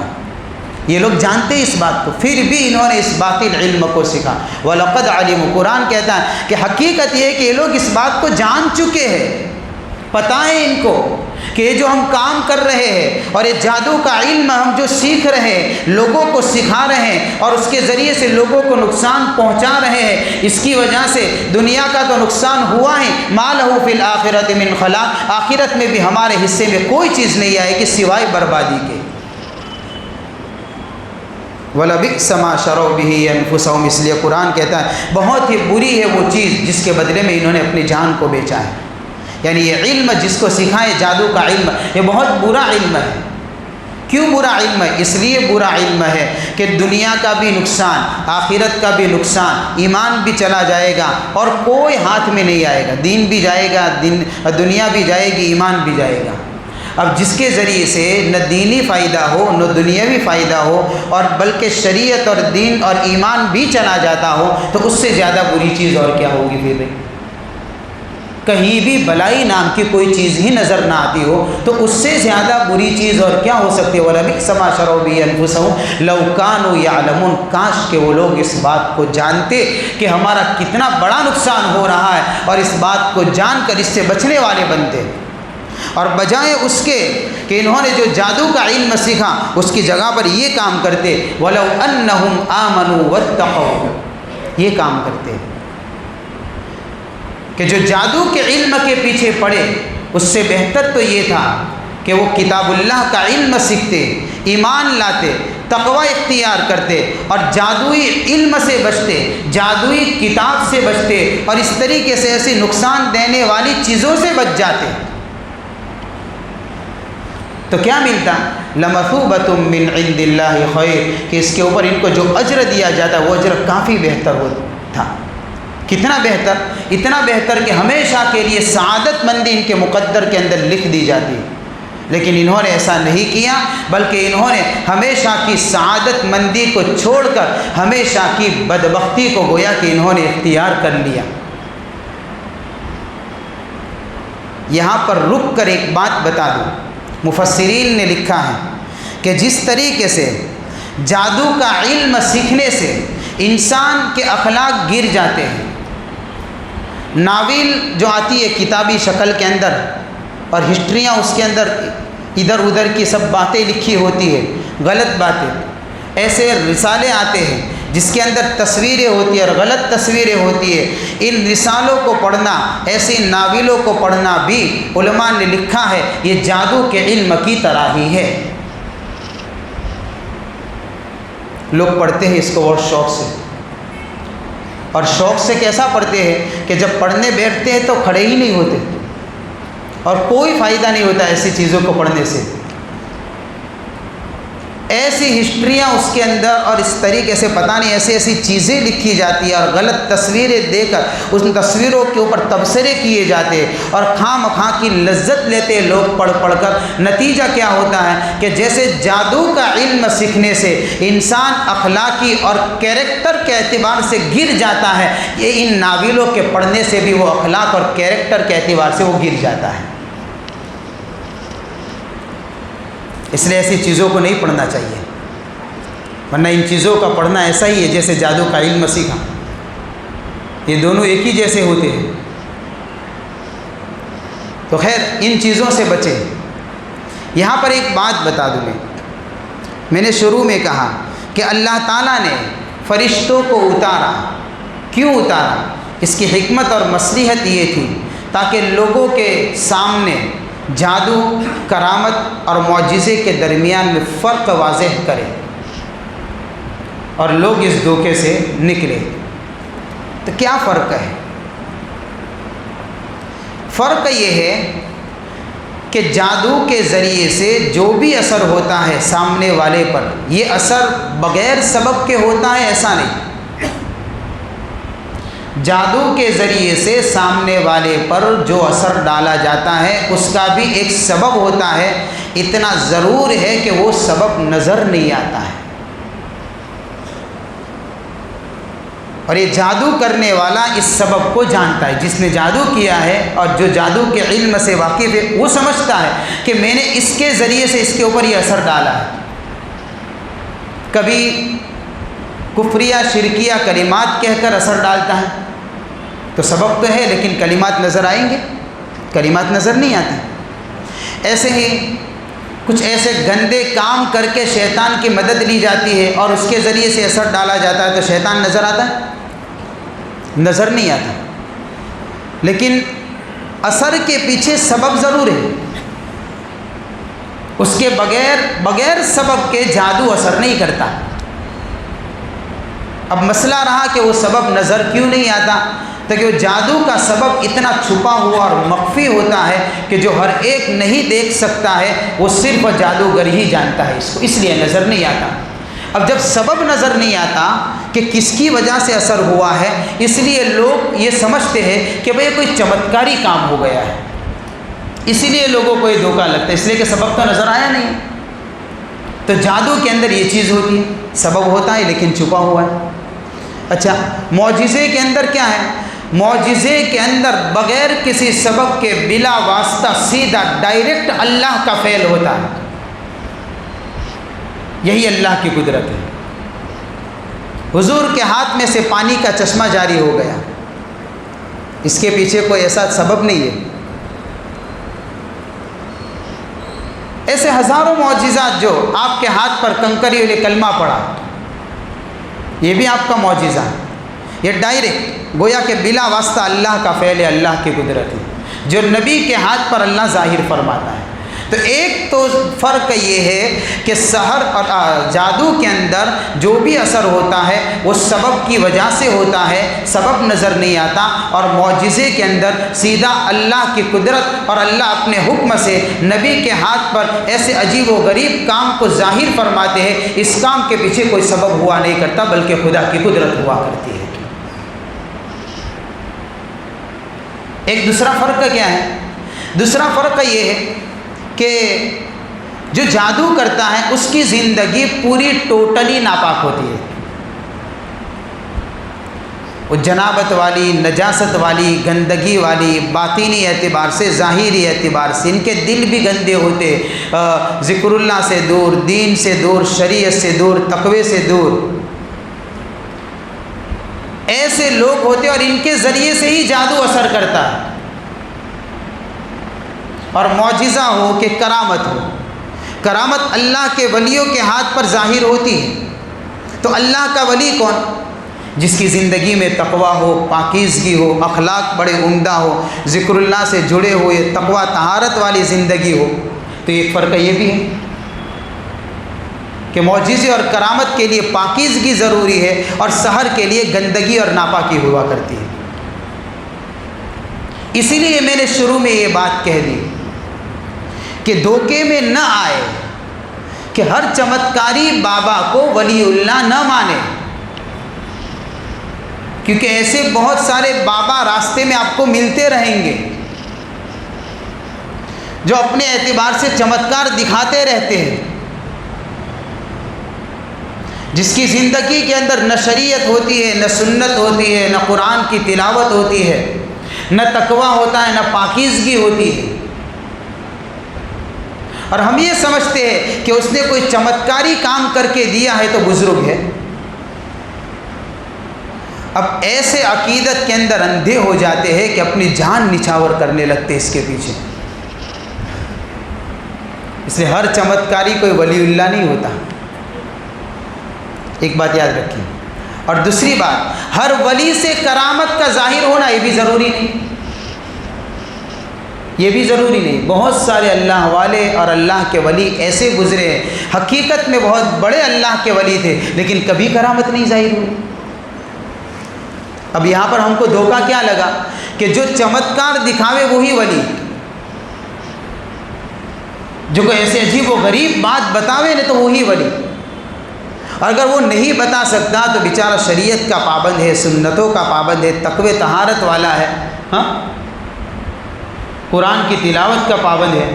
یہ لوگ جانتے ہیں اس بات کو، پھر بھی انہوں نے اس باطل علم کو سیکھا۔ وَلَقَدْ عَلِمُوا، قرآن کہتا ہے کہ حقیقت یہ ہے کہ یہ لوگ اس بات کو جان چکے ہیں، پتہ ہے ان کو کہ یہ جو ہم کام کر رہے ہیں اور یہ جادو کا علم ہم جو سیکھ رہے ہیں، لوگوں کو سکھا رہے ہیں اور اس کے ذریعے سے لوگوں کو نقصان پہنچا رہے ہیں، اس کی وجہ سے دنیا کا تو نقصان ہوا ہے، مَا لَهُ فِي الْآخِرَةِ مِنْ خَلَاقٍ، آخرت میں بھی ہمارے حصے میں کوئی چیز نہیں آئے گی سوائے بربادی کے۔ وَلَبِئْسَ مَا شَرَوْا بِهِ أَنفُسَهُمْ، اس لیے قرآن کہتا ہے بہت ہی بری ہے وہ چیز جس کے بدلے میں انہوں نے اپنی جان کو بیچا ہے۔ یعنی یہ علم جس کو سکھائے جادو کا علم، یہ بہت برا علم ہے۔ کیوں برا علم ہے؟ اس لیے برا علم ہے کہ دنیا کا بھی نقصان، آخرت کا بھی نقصان، ایمان بھی چلا جائے گا اور کوئی ہاتھ میں نہیں آئے گا، دین بھی جائے گا، دنیا بھی جائے گی، ایمان بھی جائے گا۔ اب جس کے ذریعے سے نہ دینی فائدہ ہو نہ دنیاوی فائدہ ہو اور بلکہ شریعت اور دین اور ایمان بھی چلا جاتا ہو، تو اس سے زیادہ بری چیز اور کیا ہوگی؟ پھر کہیں بھی بلائی نام کی کوئی چیز ہی نظر نہ آتی ہو تو اس سے زیادہ بری چیز اور کیا ہو سکتی ہے؟ وَلَبِئْسَ مَا شَرَوْا بِهِ أَنفُسَهُمْ لَوْ كَانُوا يَعْلَمُونَ، کاش کہ وہ لوگ اس بات کو جانتے کہ ہمارا کتنا بڑا نقصان ہو رہا ہے اور اس بات کو جان کر اس سے بچنے والے بنتے، اور بجائے اس کے کہ انہوں نے جو جادو کا علم سیکھا اس کی جگہ پر یہ کام کرتے، وَلَوْ أَنَّهُمْ آمَنُوا وَاتَّقَوْا، یہ کام کرتے کہ جو جادو کے علم کے پیچھے پڑے اس سے بہتر تو یہ تھا کہ وہ کتاب اللہ کا علم سیکھتے، ایمان لاتے، تقوی اختیار کرتے اور جادوئی علم سے بچتے، جادوئی کتاب سے بچتے اور اس طریقے سے ایسی نقصان دینے والی چیزوں سے بچ جاتے، تو کیا ملتا؟ لَمَثُوبَةٌ مِّنْ عِنْدِ اللَّهِ خَيْرٌ، کہ اس کے اوپر ان کو جو اجر دیا جاتا وہ اجر کافی بہتر تھا۔ کتنا بہتر؟ اتنا بہتر کہ ہمیشہ کے لیے سعادت مندی ان کے مقدر کے اندر لکھ دی جاتی، لیکن انہوں نے ایسا نہیں کیا، بلکہ انہوں نے ہمیشہ کی سعادت مندی کو چھوڑ کر ہمیشہ کی بدبختی کو گویا کہ انہوں نے اختیار کر لیا۔ یہاں پر رک کر ایک بات بتا دوں، مفسرین نے لکھا ہے کہ جس طریقے سے جادو کا علم سیکھنے سے انسان کے اخلاق گر جاتے ہیں، ناول جو آتی ہے کتابی شکل کے اندر اور ہسٹریاں اس کے اندر ادھر ادھر کی سب باتیں لکھی ہوتی ہے، غلط باتیں. ایسے رسالے آتے ہیں جس کے اندر تصویریں ہوتی ہیں اور غلط تصویریں ہوتی ہیں. ان رسالوں کو پڑھنا، ایسی ناولوں کو پڑھنا بھی علماء نے لکھا ہے یہ جادو کے علم کی طرح ہی ہے. لوگ پڑھتے ہیں اس کو بہت شوق سے، اور شوق سے کیسا پڑھتے ہیں کہ جب پڑھنے بیٹھتے ہیں تو کھڑے ہی نہیں ہوتے، اور کوئی فائدہ نہیں ہوتا ایسی چیزوں کو پڑھنے سے. ایسی ہسٹریاں اس کے اندر اور اس طریقے سے پتہ نہیں ایسی ایسی چیزیں لکھی جاتی ہیں اور غلط تصویریں دے کر ان تصویروں کے اوپر تبصرے کیے جاتے ہیں اور خواہ مخواہ کی لذت لیتے ہیں لوگ پڑھ پڑھ کر. نتیجہ کیا ہوتا ہے کہ جیسے جادو کا علم سیکھنے سے انسان اخلاقی اور کیریکٹر کے اعتبار سے گر جاتا ہے، یہ ان ناولوں کے پڑھنے سے بھی وہ اخلاق اور کیریکٹر کے اعتبار سے وہ گر جاتا ہے. اس لیے ایسی چیزوں کو نہیں پڑھنا چاہیے، ورنہ ان چیزوں کا پڑھنا ایسا ہی ہے جیسے جادو کا علم سیکھا. یہ دونوں ایک ہی جیسے ہوتے ہیں. تو خیر ان چیزوں سے بچیں. یہاں پر ایک بات بتا دوں میں نے شروع میں کہا کہ اللہ تعالیٰ نے فرشتوں کو اتارا. کیوں اتارا؟ اس کی حکمت اور مصلحت یہ تھی تاکہ لوگوں کے سامنے جادو، کرامت اور معجزے کے درمیان میں فرق واضح کرے اور لوگ اس دھوکے سے نکلے. تو کیا فرق ہے؟ فرق یہ ہے کہ جادو کے ذریعے سے جو بھی اثر ہوتا ہے سامنے والے پر، یہ اثر بغیر سبب کے ہوتا ہے ایسا نہیں. جادو کے ذریعے سے سامنے والے پر جو اثر ڈالا جاتا ہے اس کا بھی ایک سبب ہوتا ہے. اتنا ضرور ہے کہ وہ سبب نظر نہیں آتا ہے، اور یہ جادو کرنے والا اس سبب کو جانتا ہے. جس نے جادو کیا ہے اور جو جادو کے علم سے واقف ہے وہ سمجھتا ہے کہ میں نے اس کے ذریعے سے اس کے اوپر یہ اثر ڈالا ہے. کبھی کفریہ شرکیہ کلمات کہہ کر اثر ڈالتا ہے تو سبب تو ہے لیکن کلمات نظر آئیں گے؟ کلمات نظر نہیں آتے. ایسے ہی کچھ ایسے گندے کام کر کے شیطان کی مدد لی جاتی ہے اور اس کے ذریعے سے اثر ڈالا جاتا ہے تو شیطان نظر آتا ہے؟ نظر نہیں آتا. لیکن اثر کے پیچھے سبب ضرور ہے. اس کے بغیر سبب کے جادو اثر نہیں کرتا. اب مسئلہ رہا کہ وہ سبب نظر کیوں نہیں آتا، تاکہ وہ جادو کا سبب اتنا چھپا ہوا اور مخفی ہوتا ہے کہ جو ہر ایک نہیں دیکھ سکتا ہے، وہ صرف جادوگر ہی جانتا ہے اس کو، اس لیے نظر نہیں آتا. اب جب سبب نظر نہیں آتا کہ کس کی وجہ سے اثر ہوا ہے، اس لیے لوگ یہ سمجھتے ہیں کہ بھئی کوئی چمتکاری کام ہو گیا ہے، اسی لیے لوگوں کو یہ دھوکہ لگتا ہے، اس لیے کہ سبب تو نظر آیا نہیں. تو جادو کے اندر یہ چیز ہوتی ہے، سبب ہوتا ہے لیکن چھپا ہوا ہے. اچھا، معجزے کے اندر کیا ہے؟ معجزے کے اندر بغیر کسی سبب کے بلا واسطہ سیدھا ڈائریکٹ اللہ کا فعل ہوتا ہے. یہی اللہ کی قدرت ہے. حضور کے ہاتھ میں سے پانی کا چشمہ جاری ہو گیا، اس کے پیچھے کوئی ایسا سبب نہیں ہے. ایسے ہزاروں معجزات جو آپ کے ہاتھ پر کنکری والے کلمہ پڑا، یہ بھی آپ کا معجزہ ہے. یہ ڈائریکٹ گویا کہ بلا واسطہ اللہ کا فعل ہے، اللہ کی قدرت ہے جو نبی کے ہاتھ پر اللہ ظاہر فرماتا ہے. تو ایک تو فرق یہ ہے کہ سحر اور جادو کے اندر جو بھی اثر ہوتا ہے وہ سبب کی وجہ سے ہوتا ہے، سبب نظر نہیں آتا. اور معجزے کے اندر سیدھا اللہ کی قدرت اور اللہ اپنے حکم سے نبی کے ہاتھ پر ایسے عجیب و غریب کام کو ظاہر فرماتے ہیں. اس کام کے پیچھے کوئی سبب ہوا نہیں کرتا بلکہ خدا کی قدرت ہوا کرتی ہے. ایک دوسرا فرق کیا ہے؟ دوسرا فرق یہ ہے کہ جو جادو کرتا ہے اس کی زندگی پوری ٹوٹلی ناپاک ہوتی ہے. وہ جنابت والی، نجاست والی، گندگی والی، باطینی اعتبار سے، ظاہری اعتبار سے ان کے دل بھی گندے ہوتے، ذکر اللہ سے دور، دین سے دور، شریعت سے دور، تقوی سے دور. ایسے لوگ ہوتے اور ان کے ذریعے سے ہی جادو اثر کرتا ہے. اور معجزہ ہو کہ کرامت ہو، کرامت اللہ کے ولیوں کے ہاتھ پر ظاہر ہوتی ہے۔ تو اللہ کا ولی کون؟ جس کی زندگی میں تقویٰ ہو، پاکیزگی ہو، اخلاق بڑے عمدہ ہو، ذکر اللہ سے جڑے ہوئے تقویٰ طہارت والی زندگی ہو۔ تو ایک فرق یہ بھی ہے کہ معجزے اور کرامت کے لیے پاکیزگی ضروری ہے اور سحر کے لیے گندگی اور ناپاکی ہوا کرتی ہے۔ اسی لیے میں نے شروع میں یہ بات کہہ دی کہ دھوکے میں نہ آئے کہ ہر چمتکاری بابا کو ولی اللہ نہ مانے، کیونکہ ایسے بہت سارے بابا راستے میں آپ کو ملتے رہیں گے جو اپنے اعتبار سے چمتکار دکھاتے رہتے ہیں، جس کی زندگی کے اندر نہ شریعت ہوتی ہے، نہ سنت ہوتی ہے، نہ قرآن کی تلاوت ہوتی ہے، نہ تقویٰ ہوتا ہے، نہ پاکیزگی ہوتی ہے، اور ہم یہ سمجھتے ہیں کہ اس نے کوئی چمتکاری کام کر کے دیا ہے تو بزرگ ہے۔ اب ایسے عقیدت کے اندر اندھے ہو جاتے ہیں کہ اپنی جان نچھاور کرنے لگتے اس کے پیچھے۔ اس لیے ہر چمتکاری کوئی ولی اللہ نہیں ہوتا، ایک بات یاد رکھیے۔ اور دوسری بات، ہر ولی سے کرامت کا ظاہر ہونا یہ بھی ضروری نہیں، یہ بھی ضروری نہیں۔ بہت سارے اللہ والے اور اللہ کے ولی ایسے گزرے ہیں، حقیقت میں بہت بڑے اللہ کے ولی تھے لیکن کبھی کرامت نہیں ظاہر ہوئی۔ اب یہاں پر ہم کو دھوکہ کیا لگا کہ جو چمتکار دکھاوے وہی ولی، جو کوئی ایسے عجیب و غریب بات بتاوے نہ تو وہی ولی، اور اگر وہ نہیں بتا سکتا تو بیچارہ شریعت کا پابند ہے، سنتوں کا پابند ہے، تقوی طہارت والا ہے، ہاں قرآن کی تلاوت کا پابند ہے،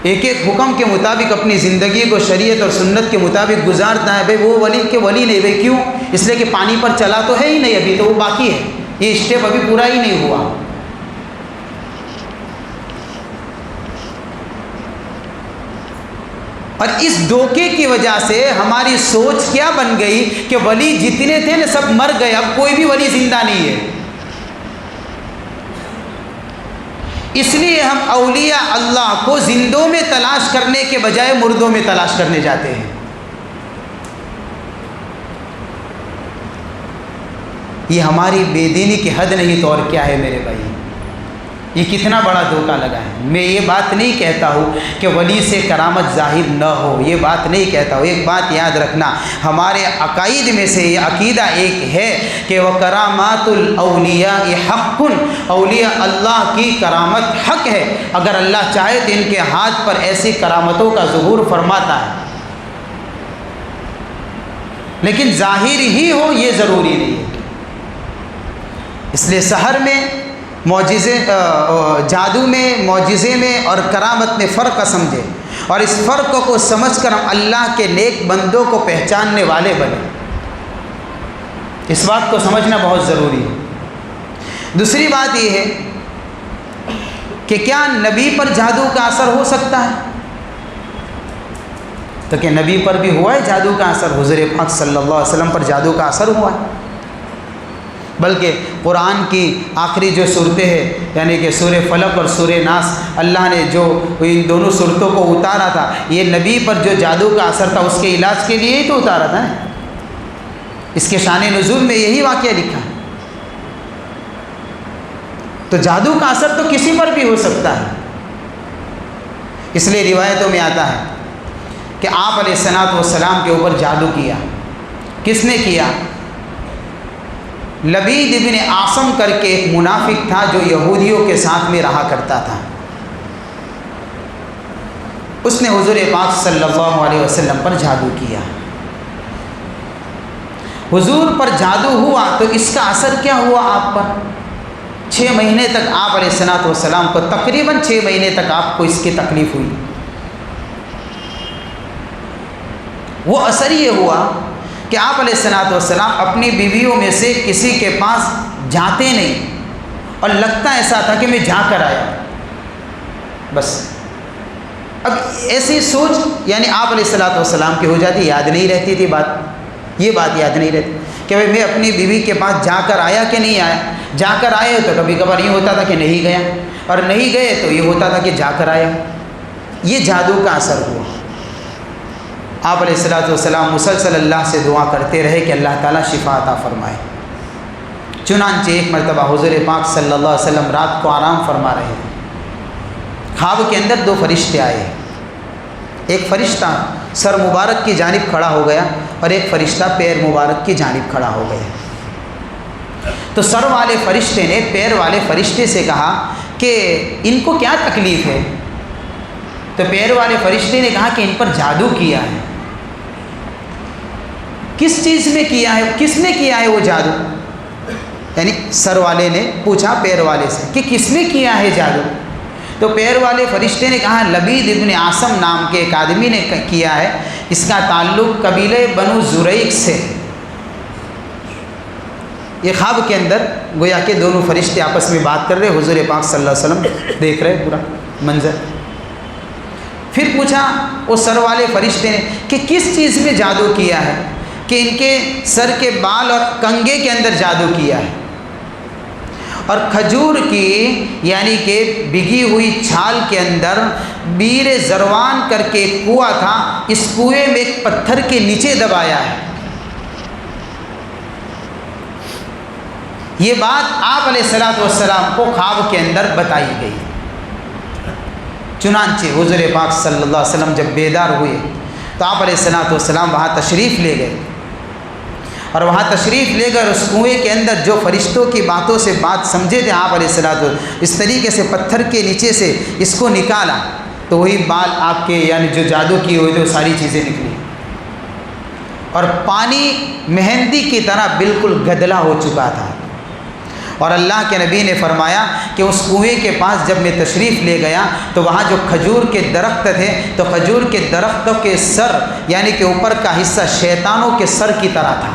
ایک ایک حکم کے مطابق اپنی زندگی کو شریعت اور سنت کے مطابق گزارتا ہے۔ بھئی وہ ولی کے ولی نہیں، بھئی کیوں؟ اس لیے کہ پانی پر چلا تو ہے ہی نہیں، ابھی تو وہ باقی ہے، یہ اسٹیپ ابھی پورا ہی نہیں ہوا۔ اور اس دھوکے کی وجہ سے ہماری سوچ کیا بن گئی کہ ولی جتنے تھے نا سب مر گئے، اب کوئی بھی ولی زندہ نہیں ہے۔ اس لیے ہم اولیاء اللہ کو زندوں میں تلاش کرنے کے بجائے مردوں میں تلاش کرنے جاتے ہیں۔ یہ ہماری بے دینی کی حد نہیں تو اور کیا ہے میرے بھائی، یہ کتنا بڑا دھوکہ لگا ہے۔ میں یہ بات نہیں کہتا ہوں کہ ولی سے کرامت ظاہر نہ ہو، یہ بات نہیں کہتا ہوں۔ ایک بات یاد رکھنا، ہمارے عقائد میں سے یہ عقیدہ ایک ہے کہ وَكَرَامَاتُ الْأَوْلِيَاءِ حَقٌّ، اولیاء اللہ کی کرامت حق ہے، اگر اللہ چاہے تو ان کے ہاتھ پر ایسی کرامتوں کا ظہور فرماتا ہے، لیکن ظاہر ہی ہو یہ ضروری نہیں ہے۔ اس لیے سحر میں معجزے، جادو میں، معجزے میں اور کرامت میں فرق سمجھے، اور اس فرق کو سمجھ کر ہم اللہ کے نیک بندوں کو پہچاننے والے بنے۔ اس بات کو سمجھنا بہت ضروری ہے۔ دوسری بات یہ ہے کہ کیا نبی پر جادو کا اثر ہو سکتا ہے؟ تو کہ نبی پر بھی ہوا ہے جادو کا اثر، حضور پاک صلی اللہ علیہ وسلم پر جادو کا اثر ہوا ہے، بلکہ قرآن کی آخری جو صورتیں ہیں یعنی کہ سورہ فلق اور سورہ ناس، اللہ نے جو ان دونوں صورتوں کو اتارا تھا، یہ نبی پر جو جادو کا اثر تھا اس کے علاج کے لیے ہی تو اتارا تھا نا۔ اس کے شان نزول میں یہی واقعہ لکھا ہے۔ تو جادو کا اثر تو کسی پر بھی ہو سکتا ہے۔ اس لیے روایتوں میں آتا ہے کہ آپ علیہ الصلوۃ والسلام کے اوپر جادو کیا۔ کس نے کیا؟ لبید ابن عاصم کر کے ایک منافق تھا جو یہودیوں کے ساتھ میں رہا کرتا تھا، اس نے حضور پاک صلی اللہ علیہ وسلم پر جادو کیا۔ حضور پر جادو ہوا تو اس کا اثر کیا ہوا آپ پر؟ 6 مہینے تک آپ علیہ الصلوۃ والسلام کو، تقریباً 6 مہینے تک آپ کو اس کی تکلیف ہوئی۔ وہ اثر یہ ہوا کہ آپ علیہ الصلوۃ والسلام اپنی بیویوں میں سے کسی کے پاس جاتے نہیں، اور لگتا ایسا تھا کہ میں جا کر آیا بس۔ اب ایسی سوچ یعنی آپ علیہ الصلوۃ والسلام کی ہو جاتی، یاد نہیں رہتی تھی بات، یہ بات یاد نہیں رہتی کہ بھائی میں اپنی بیوی کے پاس جا کر آیا کہ نہیں آیا۔ جا کر آئے تو کبھی کبھار یہ ہوتا تھا کہ نہیں گیا، اور نہیں گئے تو یہ ہوتا تھا کہ جا کر آیا۔ یہ جادو کا اثر ہوا۔ آپ علیہ الصلوۃ والسلام مسلسل اللہ سے دعا کرتے رہے کہ اللہ تعالیٰ شفا عطا فرمائے۔ چنانچہ ایک مرتبہ حضور پاک صلی اللہ علیہ وسلم رات کو آرام فرما رہے تھے، خواب کے اندر دو فرشتے آئے۔ ایک فرشتہ سر مبارک کی جانب کھڑا ہو گیا اور ایک فرشتہ پیر مبارک کی جانب کھڑا ہو گیا۔ تو سر والے فرشتے نے پیر والے فرشتے سے کہا کہ ان کو کیا تکلیف ہے؟ تو پیر والے فرشتے نے کہا کہ ان پر جادو کیا ہے۔ کس چیز میں کیا ہے؟ کس نے کیا ہے وہ جادو؟ یعنی سر والے نے پوچھا پیر والے سے کہ کس نے کیا ہے جادو؟ تو پیر والے فرشتے نے کہا لبید ابن عاصم نام کے ایک آدمی نے کیا ہے، اس کا تعلق قبیلہ بنو زریق سے۔ یہ خواب کے اندر گویا کہ دونوں فرشتے آپس میں بات کر رہے، حضور پاک صلی اللہ علیہ وسلم دیکھ رہے پورا منظر۔ پھر پوچھا وہ سر والے فرشتے نے کہ کس چیز میں جادو کیا ہے؟ کہ ان کے سر کے بال اور کنگھے کے اندر جادو کیا ہے، اور کھجور کی یعنی کہ بھگی ہوئی چھال کے اندر بیر زروان کر کے ایک کنواں تھا، اس کنویں میں ایک پتھر کے نیچے دبایا ہے۔ یہ بات آپ علیہ الصلوۃ والسلام کو خواب کے اندر بتائی گئی۔ چنانچہ حضور پاک صلی اللہ علیہ وسلم جب بیدار ہوئے تو آپ علیہ الصلوۃ والسلام وہاں تشریف لے گئے، اور وہاں تشریف لے کر اس کنویں کے اندر جو فرشتوں کی باتوں سے بات سمجھے تھے آپ علیہ الصلوۃ اس طریقے سے پتھر کے نیچے سے اس کو نکالا تو وہی بال آپ کے یعنی جو جادو کی ہوئی تھی وہ ساری چیزیں نکلی، اور پانی مہندی کی طرح بالکل گدلا ہو چکا تھا۔ اور اللہ کے نبی نے فرمایا کہ اس کنویں کے پاس جب میں تشریف لے گیا تو وہاں جو کھجور کے درخت تھے تو کھجور کے درختوں کے سر یعنی کہ اوپر کا حصہ شیطانوں کے سر کی طرح تھا،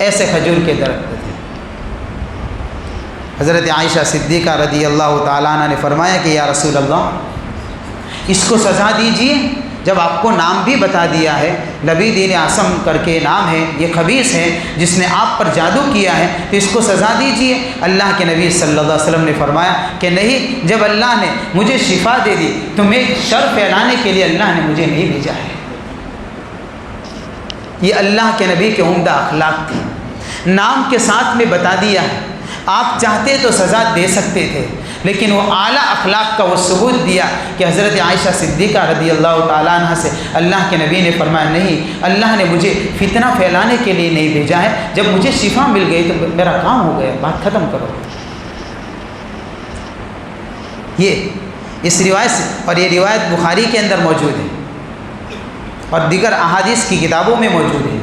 ایسے کھجور کے درخت تھے۔ حضرت عائشہ صدیقہ رضی اللہ تعالیٰ عنہ نے فرمایا کہ یا رسول اللہ اس کو سزا دیجیے، جب آپ کو نام بھی بتا دیا ہے، لبید ابن عاصم کر کے نام ہے، یہ خبیث ہے جس نے آپ پر جادو کیا ہے، تو اس کو سزا دیجیے۔ اللہ کے نبی صلی اللہ علیہ وسلم نے فرمایا کہ نہیں، جب اللہ نے مجھے شفا دے دی تو میں شر پھیلانے کے لیے اللہ نے مجھے نہیں بھیجا ہے۔ یہ اللہ کے نبی کے عمدہ اخلاق تھے، نام کے ساتھ میں بتا دیا ہے۔ آپ چاہتے تو سزا دے سکتے تھے، لیکن وہ اعلیٰ اخلاق کا وہ ثبوت دیا کہ حضرت عائشہ صدیقہ رضی اللہ تعالیٰ عنہ سے اللہ کے نبی نے فرمایا نہیں، اللہ نے مجھے فتنہ پھیلانے کے لیے نہیں بھیجا ہے، جب مجھے شفا مل گئی تو میرا کام ہو گیا، بات ختم کرو۔ یہ اس روایت سے، اور یہ روایت بخاری کے اندر موجود ہے اور دیگر احادیث کی کتابوں میں موجود ہے۔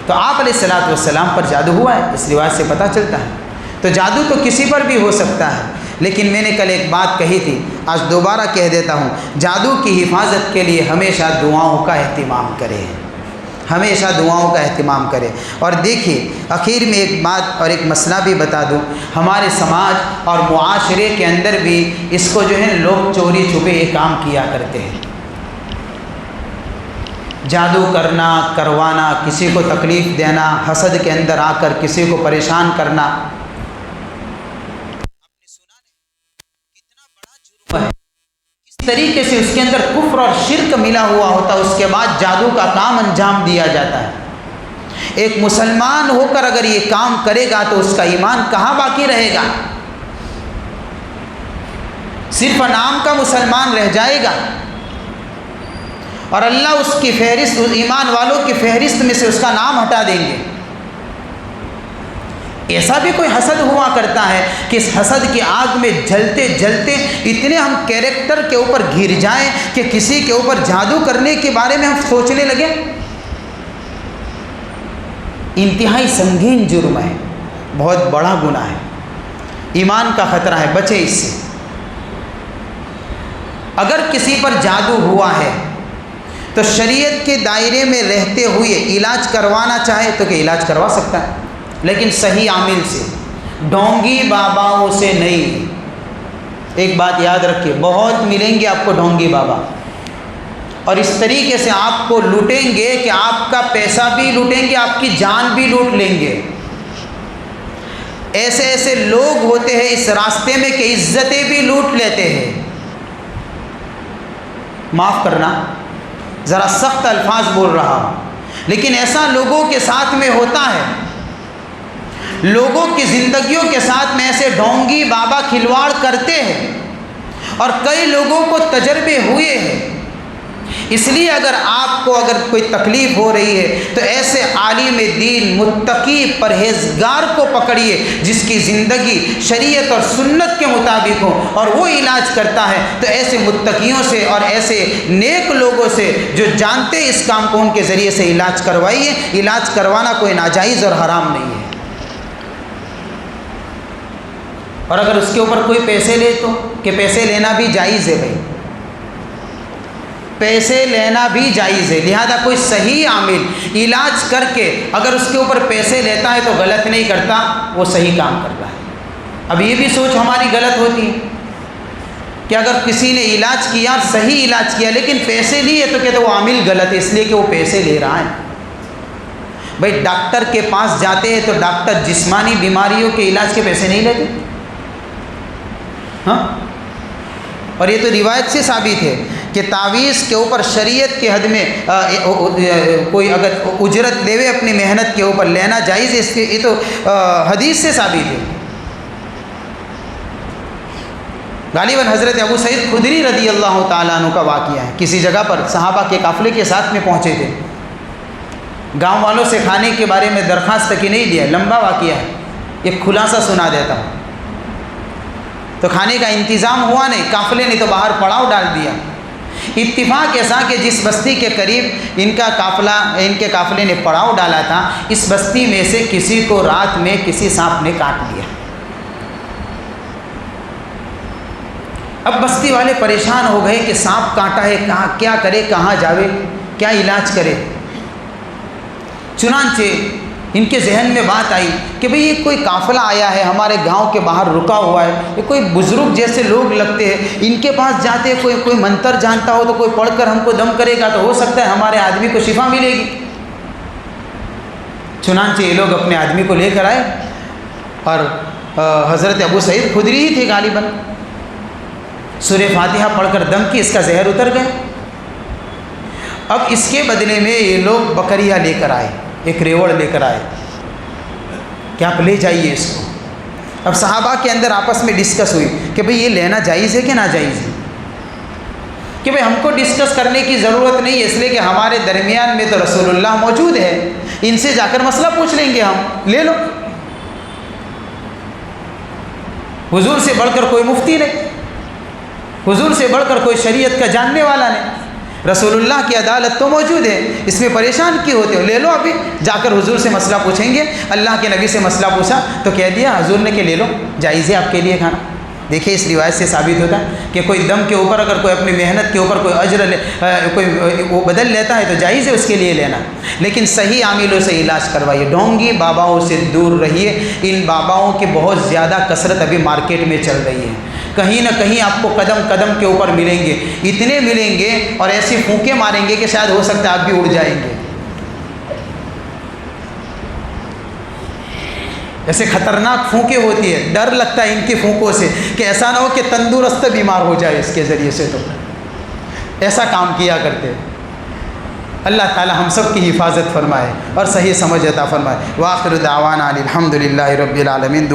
تو آپ علیہ الصلوۃ والسلام پر جادو ہوا ہے، اس روایت سے پتہ چلتا ہے۔ تو جادو تو کسی پر بھی ہو سکتا ہے، لیکن میں نے کل ایک بات کہی تھی، آج دوبارہ کہہ دیتا ہوں، جادو کی حفاظت کے لیے ہمیشہ دعاؤں کا اہتمام کریں، ہمیشہ دعاؤں کا اہتمام کریں۔ اور دیکھیے آخر میں ایک بات اور ایک مسئلہ بھی بتا دوں، ہمارے سماج اور معاشرے کے اندر بھی اس کو جو ہے لوگ چوری چھپے یہ کام کیا کرتے ہیں، جادو کرنا، کروانا، کسی کو تکلیف دینا، حسد کے اندر آ کر کسی کو پریشان کرنا۔ آپ نے سنا نہیں کتنا بڑا جرم ہے، کس طریقے سے اس کے اندر کفر اور شرک ملا ہوا ہوتا ہے، اس کے بعد جادو کا کام انجام دیا جاتا ہے۔ ایک مسلمان ہو کر اگر یہ کام کرے گا تو اس کا ایمان کہاں باقی رہے گا؟ صرف نام کا مسلمان رہ جائے گا، اور اللہ اس کی فہرست، ایمان والوں کی فہرست میں سے اس کا نام ہٹا دیں گے۔ ایسا بھی کوئی حسد ہوا کرتا ہے کہ اس حسد کی آگ میں جلتے جلتے اتنے ہم کیریکٹر کے اوپر گر جائیں کہ کسی کے اوپر جادو کرنے کے بارے میں ہم سوچنے لگے۔ انتہائی سنگین جرم ہے، بہت بڑا گناہ ہے، ایمان کا خطرہ ہے، بچے اس سے۔ اگر کسی پر جادو ہوا ہے تو شریعت کے دائرے میں رہتے ہوئے علاج کروانا چاہے تو کہ علاج کروا سکتا ہے، لیکن صحیح عامل سے، ڈھونگی باباؤں سے نہیں۔ ایک بات یاد رکھیے، بہت ملیں گے آپ کو ڈھونگی بابا، اور اس طریقے سے آپ کو لوٹیں گے کہ آپ کا پیسہ بھی لوٹیں گے، آپ کی جان بھی لوٹ لیں گے۔ ایسے ایسے لوگ ہوتے ہیں اس راستے میں کہ عزتیں بھی لوٹ لیتے ہیں۔ معاف کرنا، ذرا سخت الفاظ بول رہا ہوں، لیکن ایسا لوگوں کے ساتھ میں ہوتا ہے، لوگوں کی زندگیوں کے ساتھ میں ایسے ڈھونگی بابا کھلواڑ کرتے ہیں، اور کئی لوگوں کو تجربے ہوئے ہیں۔ اس لیے اگر آپ کو اگر کوئی تکلیف ہو رہی ہے تو ایسے عالم دین متقی پرہیزگار کو پکڑیے جس کی زندگی شریعت اور سنت کے مطابق ہو اور وہ علاج کرتا ہے، تو ایسے متقیوں سے اور ایسے نیک لوگوں سے جو جانتے اس کام کو ان کے ذریعے سے علاج کروائیے۔ علاج کروانا کوئی ناجائز اور حرام نہیں ہے، اور اگر اس کے اوپر کوئی پیسے لے تو کہ پیسے لینا بھی جائز ہے، بھائی پیسے لینا بھی جائز ہے، لہذا کوئی صحیح عامل علاج کر کے اگر اس کے اوپر پیسے لیتا ہے تو غلط نہیں کرتا، وہ صحیح کام کر رہا ہے۔ اب یہ بھی سوچ ہماری غلط ہوتی ہے کہ اگر کسی نے علاج کیا، صحیح علاج کیا، لیکن پیسے لیے تو کہتے وہ عامل غلط ہے اس لیے کہ وہ پیسے لے رہا ہے۔ بھائی ڈاکٹر کے پاس جاتے ہیں تو ڈاکٹر جسمانی بیماریوں کے علاج کے پیسے نہیں لیتے، ہاں، اور یہ تو روایت سے ثابت ہے کہ تعویذ کے اوپر شریعت کے حد میں کوئی اگر اجرت لے ہوئے اپنی محنت کے اوپر لینا جائز ہے، اس کے یہ تو حدیث سے ثابت ہے۔ غالباً حضرت ابو سعید خدری رضی اللہ تعالیٰ عنہ کا واقعہ ہے، کسی جگہ پر صحابہ کے قافلے کے ساتھ میں پہنچے تھے، گاؤں والوں سے کھانے کے بارے میں درخواست کی نہیں دیا، لمبا واقعہ ہے، ایک خلاصہ سنا دیتا ہوں۔ تو کھانے کا انتظام ہوا نہیں، قافلے نے تو باہر پڑاؤ ڈال دیا۔ اتفاق ایسا کہ جس بستی کے قریب ان کے قافلے نے پڑاؤ ڈالا تھا، اس بستی میں سے کسی کو رات میں کسی سانپ نے کاٹ لیا۔ اب بستی والے پریشان ہو گئے کہ سانپ کاٹا ہے، کیا کرے، کہاں جاوے، کیا علاج کرے۔ چنانچہ ان کے ذہن میں بات آئی کہ بھئی یہ کوئی قافلہ آیا ہے ہمارے گاؤں کے باہر رکا ہوا ہے، یہ کوئی بزرگ جیسے لوگ لگتے ہیں، ان کے پاس جاتے ہیں، کوئی منتر جانتا ہو تو کوئی پڑھ کر ہم کو دم کرے گا تو ہو سکتا ہے ہمارے آدمی کو شفا ملے گی۔ چنانچہ یہ لوگ اپنے آدمی کو لے کر آئے، اور حضرت ابو سعید خدری ہی تھے غالباً، سورہ فاتحہ پڑھ کر دم کی، اس کا زہر اتر گئے۔ اب اس کے بدلے میں یہ لوگ بکریاں لے کر آئے، ایک ریوڑ لے کر آئے کہ آپ لے جائیے اس کو۔ اب صحابہ کے اندر آپس میں ڈسکس ہوئی کہ بھئی یہ لینا جائز ہے کہ ناجائز ہے، کہ بھئی ہم کو ڈسکس کرنے کی ضرورت نہیں ہے، اس لیے کہ ہمارے درمیان میں تو رسول اللہ موجود ہے، ان سے جا کر مسئلہ پوچھ لیں گے، ہم لے لو۔ حضور سے بڑھ کر کوئی مفتی نہیں، حضور سے بڑھ کر کوئی شریعت کا جاننے والا نہیں، رسول اللہ کی عدالت تو موجود ہے، اس میں پریشان کیوں ہوتے ہو، لے لو، ابھی جا کر حضور سے مسئلہ پوچھیں گے۔ اللہ کے نبی سے مسئلہ پوچھا تو کہہ دیا حضور نے کہ لے لو، جائز ہے آپ کے لیے کھانا۔ دیکھیں اس روایت سے ثابت ہوتا ہے کہ کوئی دم کے اوپر اگر کوئی اپنی محنت کے اوپر کوئی اجر کوئی وہ بدل لیتا ہے تو جائز ہے اس کے لیے لینا، لیکن صحیح عاملوں سے علاج کروائیے، ڈھونگی باباؤں سے دور رہیے۔ ان باباؤں کی بہت زیادہ کثرت ابھی مارکیٹ میں چل رہی ہے، کہیں نہ کہیں آپ کو قدم قدم کے اوپر ملیں گے، اتنے ملیں گے اور ایسی پھونکے ماریں گے کہ شاید ہو سکتا ہے آپ بھی اڑ جائیں گے۔ ایسے خطرناک پھونکے ہوتی ہے، ڈر لگتا ہے ان کی پھونکوں سے کہ ایسا نہ ہو کہ تندرست بیمار ہو جائے اس کے ذریعے سے، تو ایسا کام کیا کرتے۔ اللہ تعالی ہم سب کی حفاظت فرمائے اور صحیح سمجھ عطا فرمائے۔ وآخر دعوانا الحمد للہ رب العالمین۔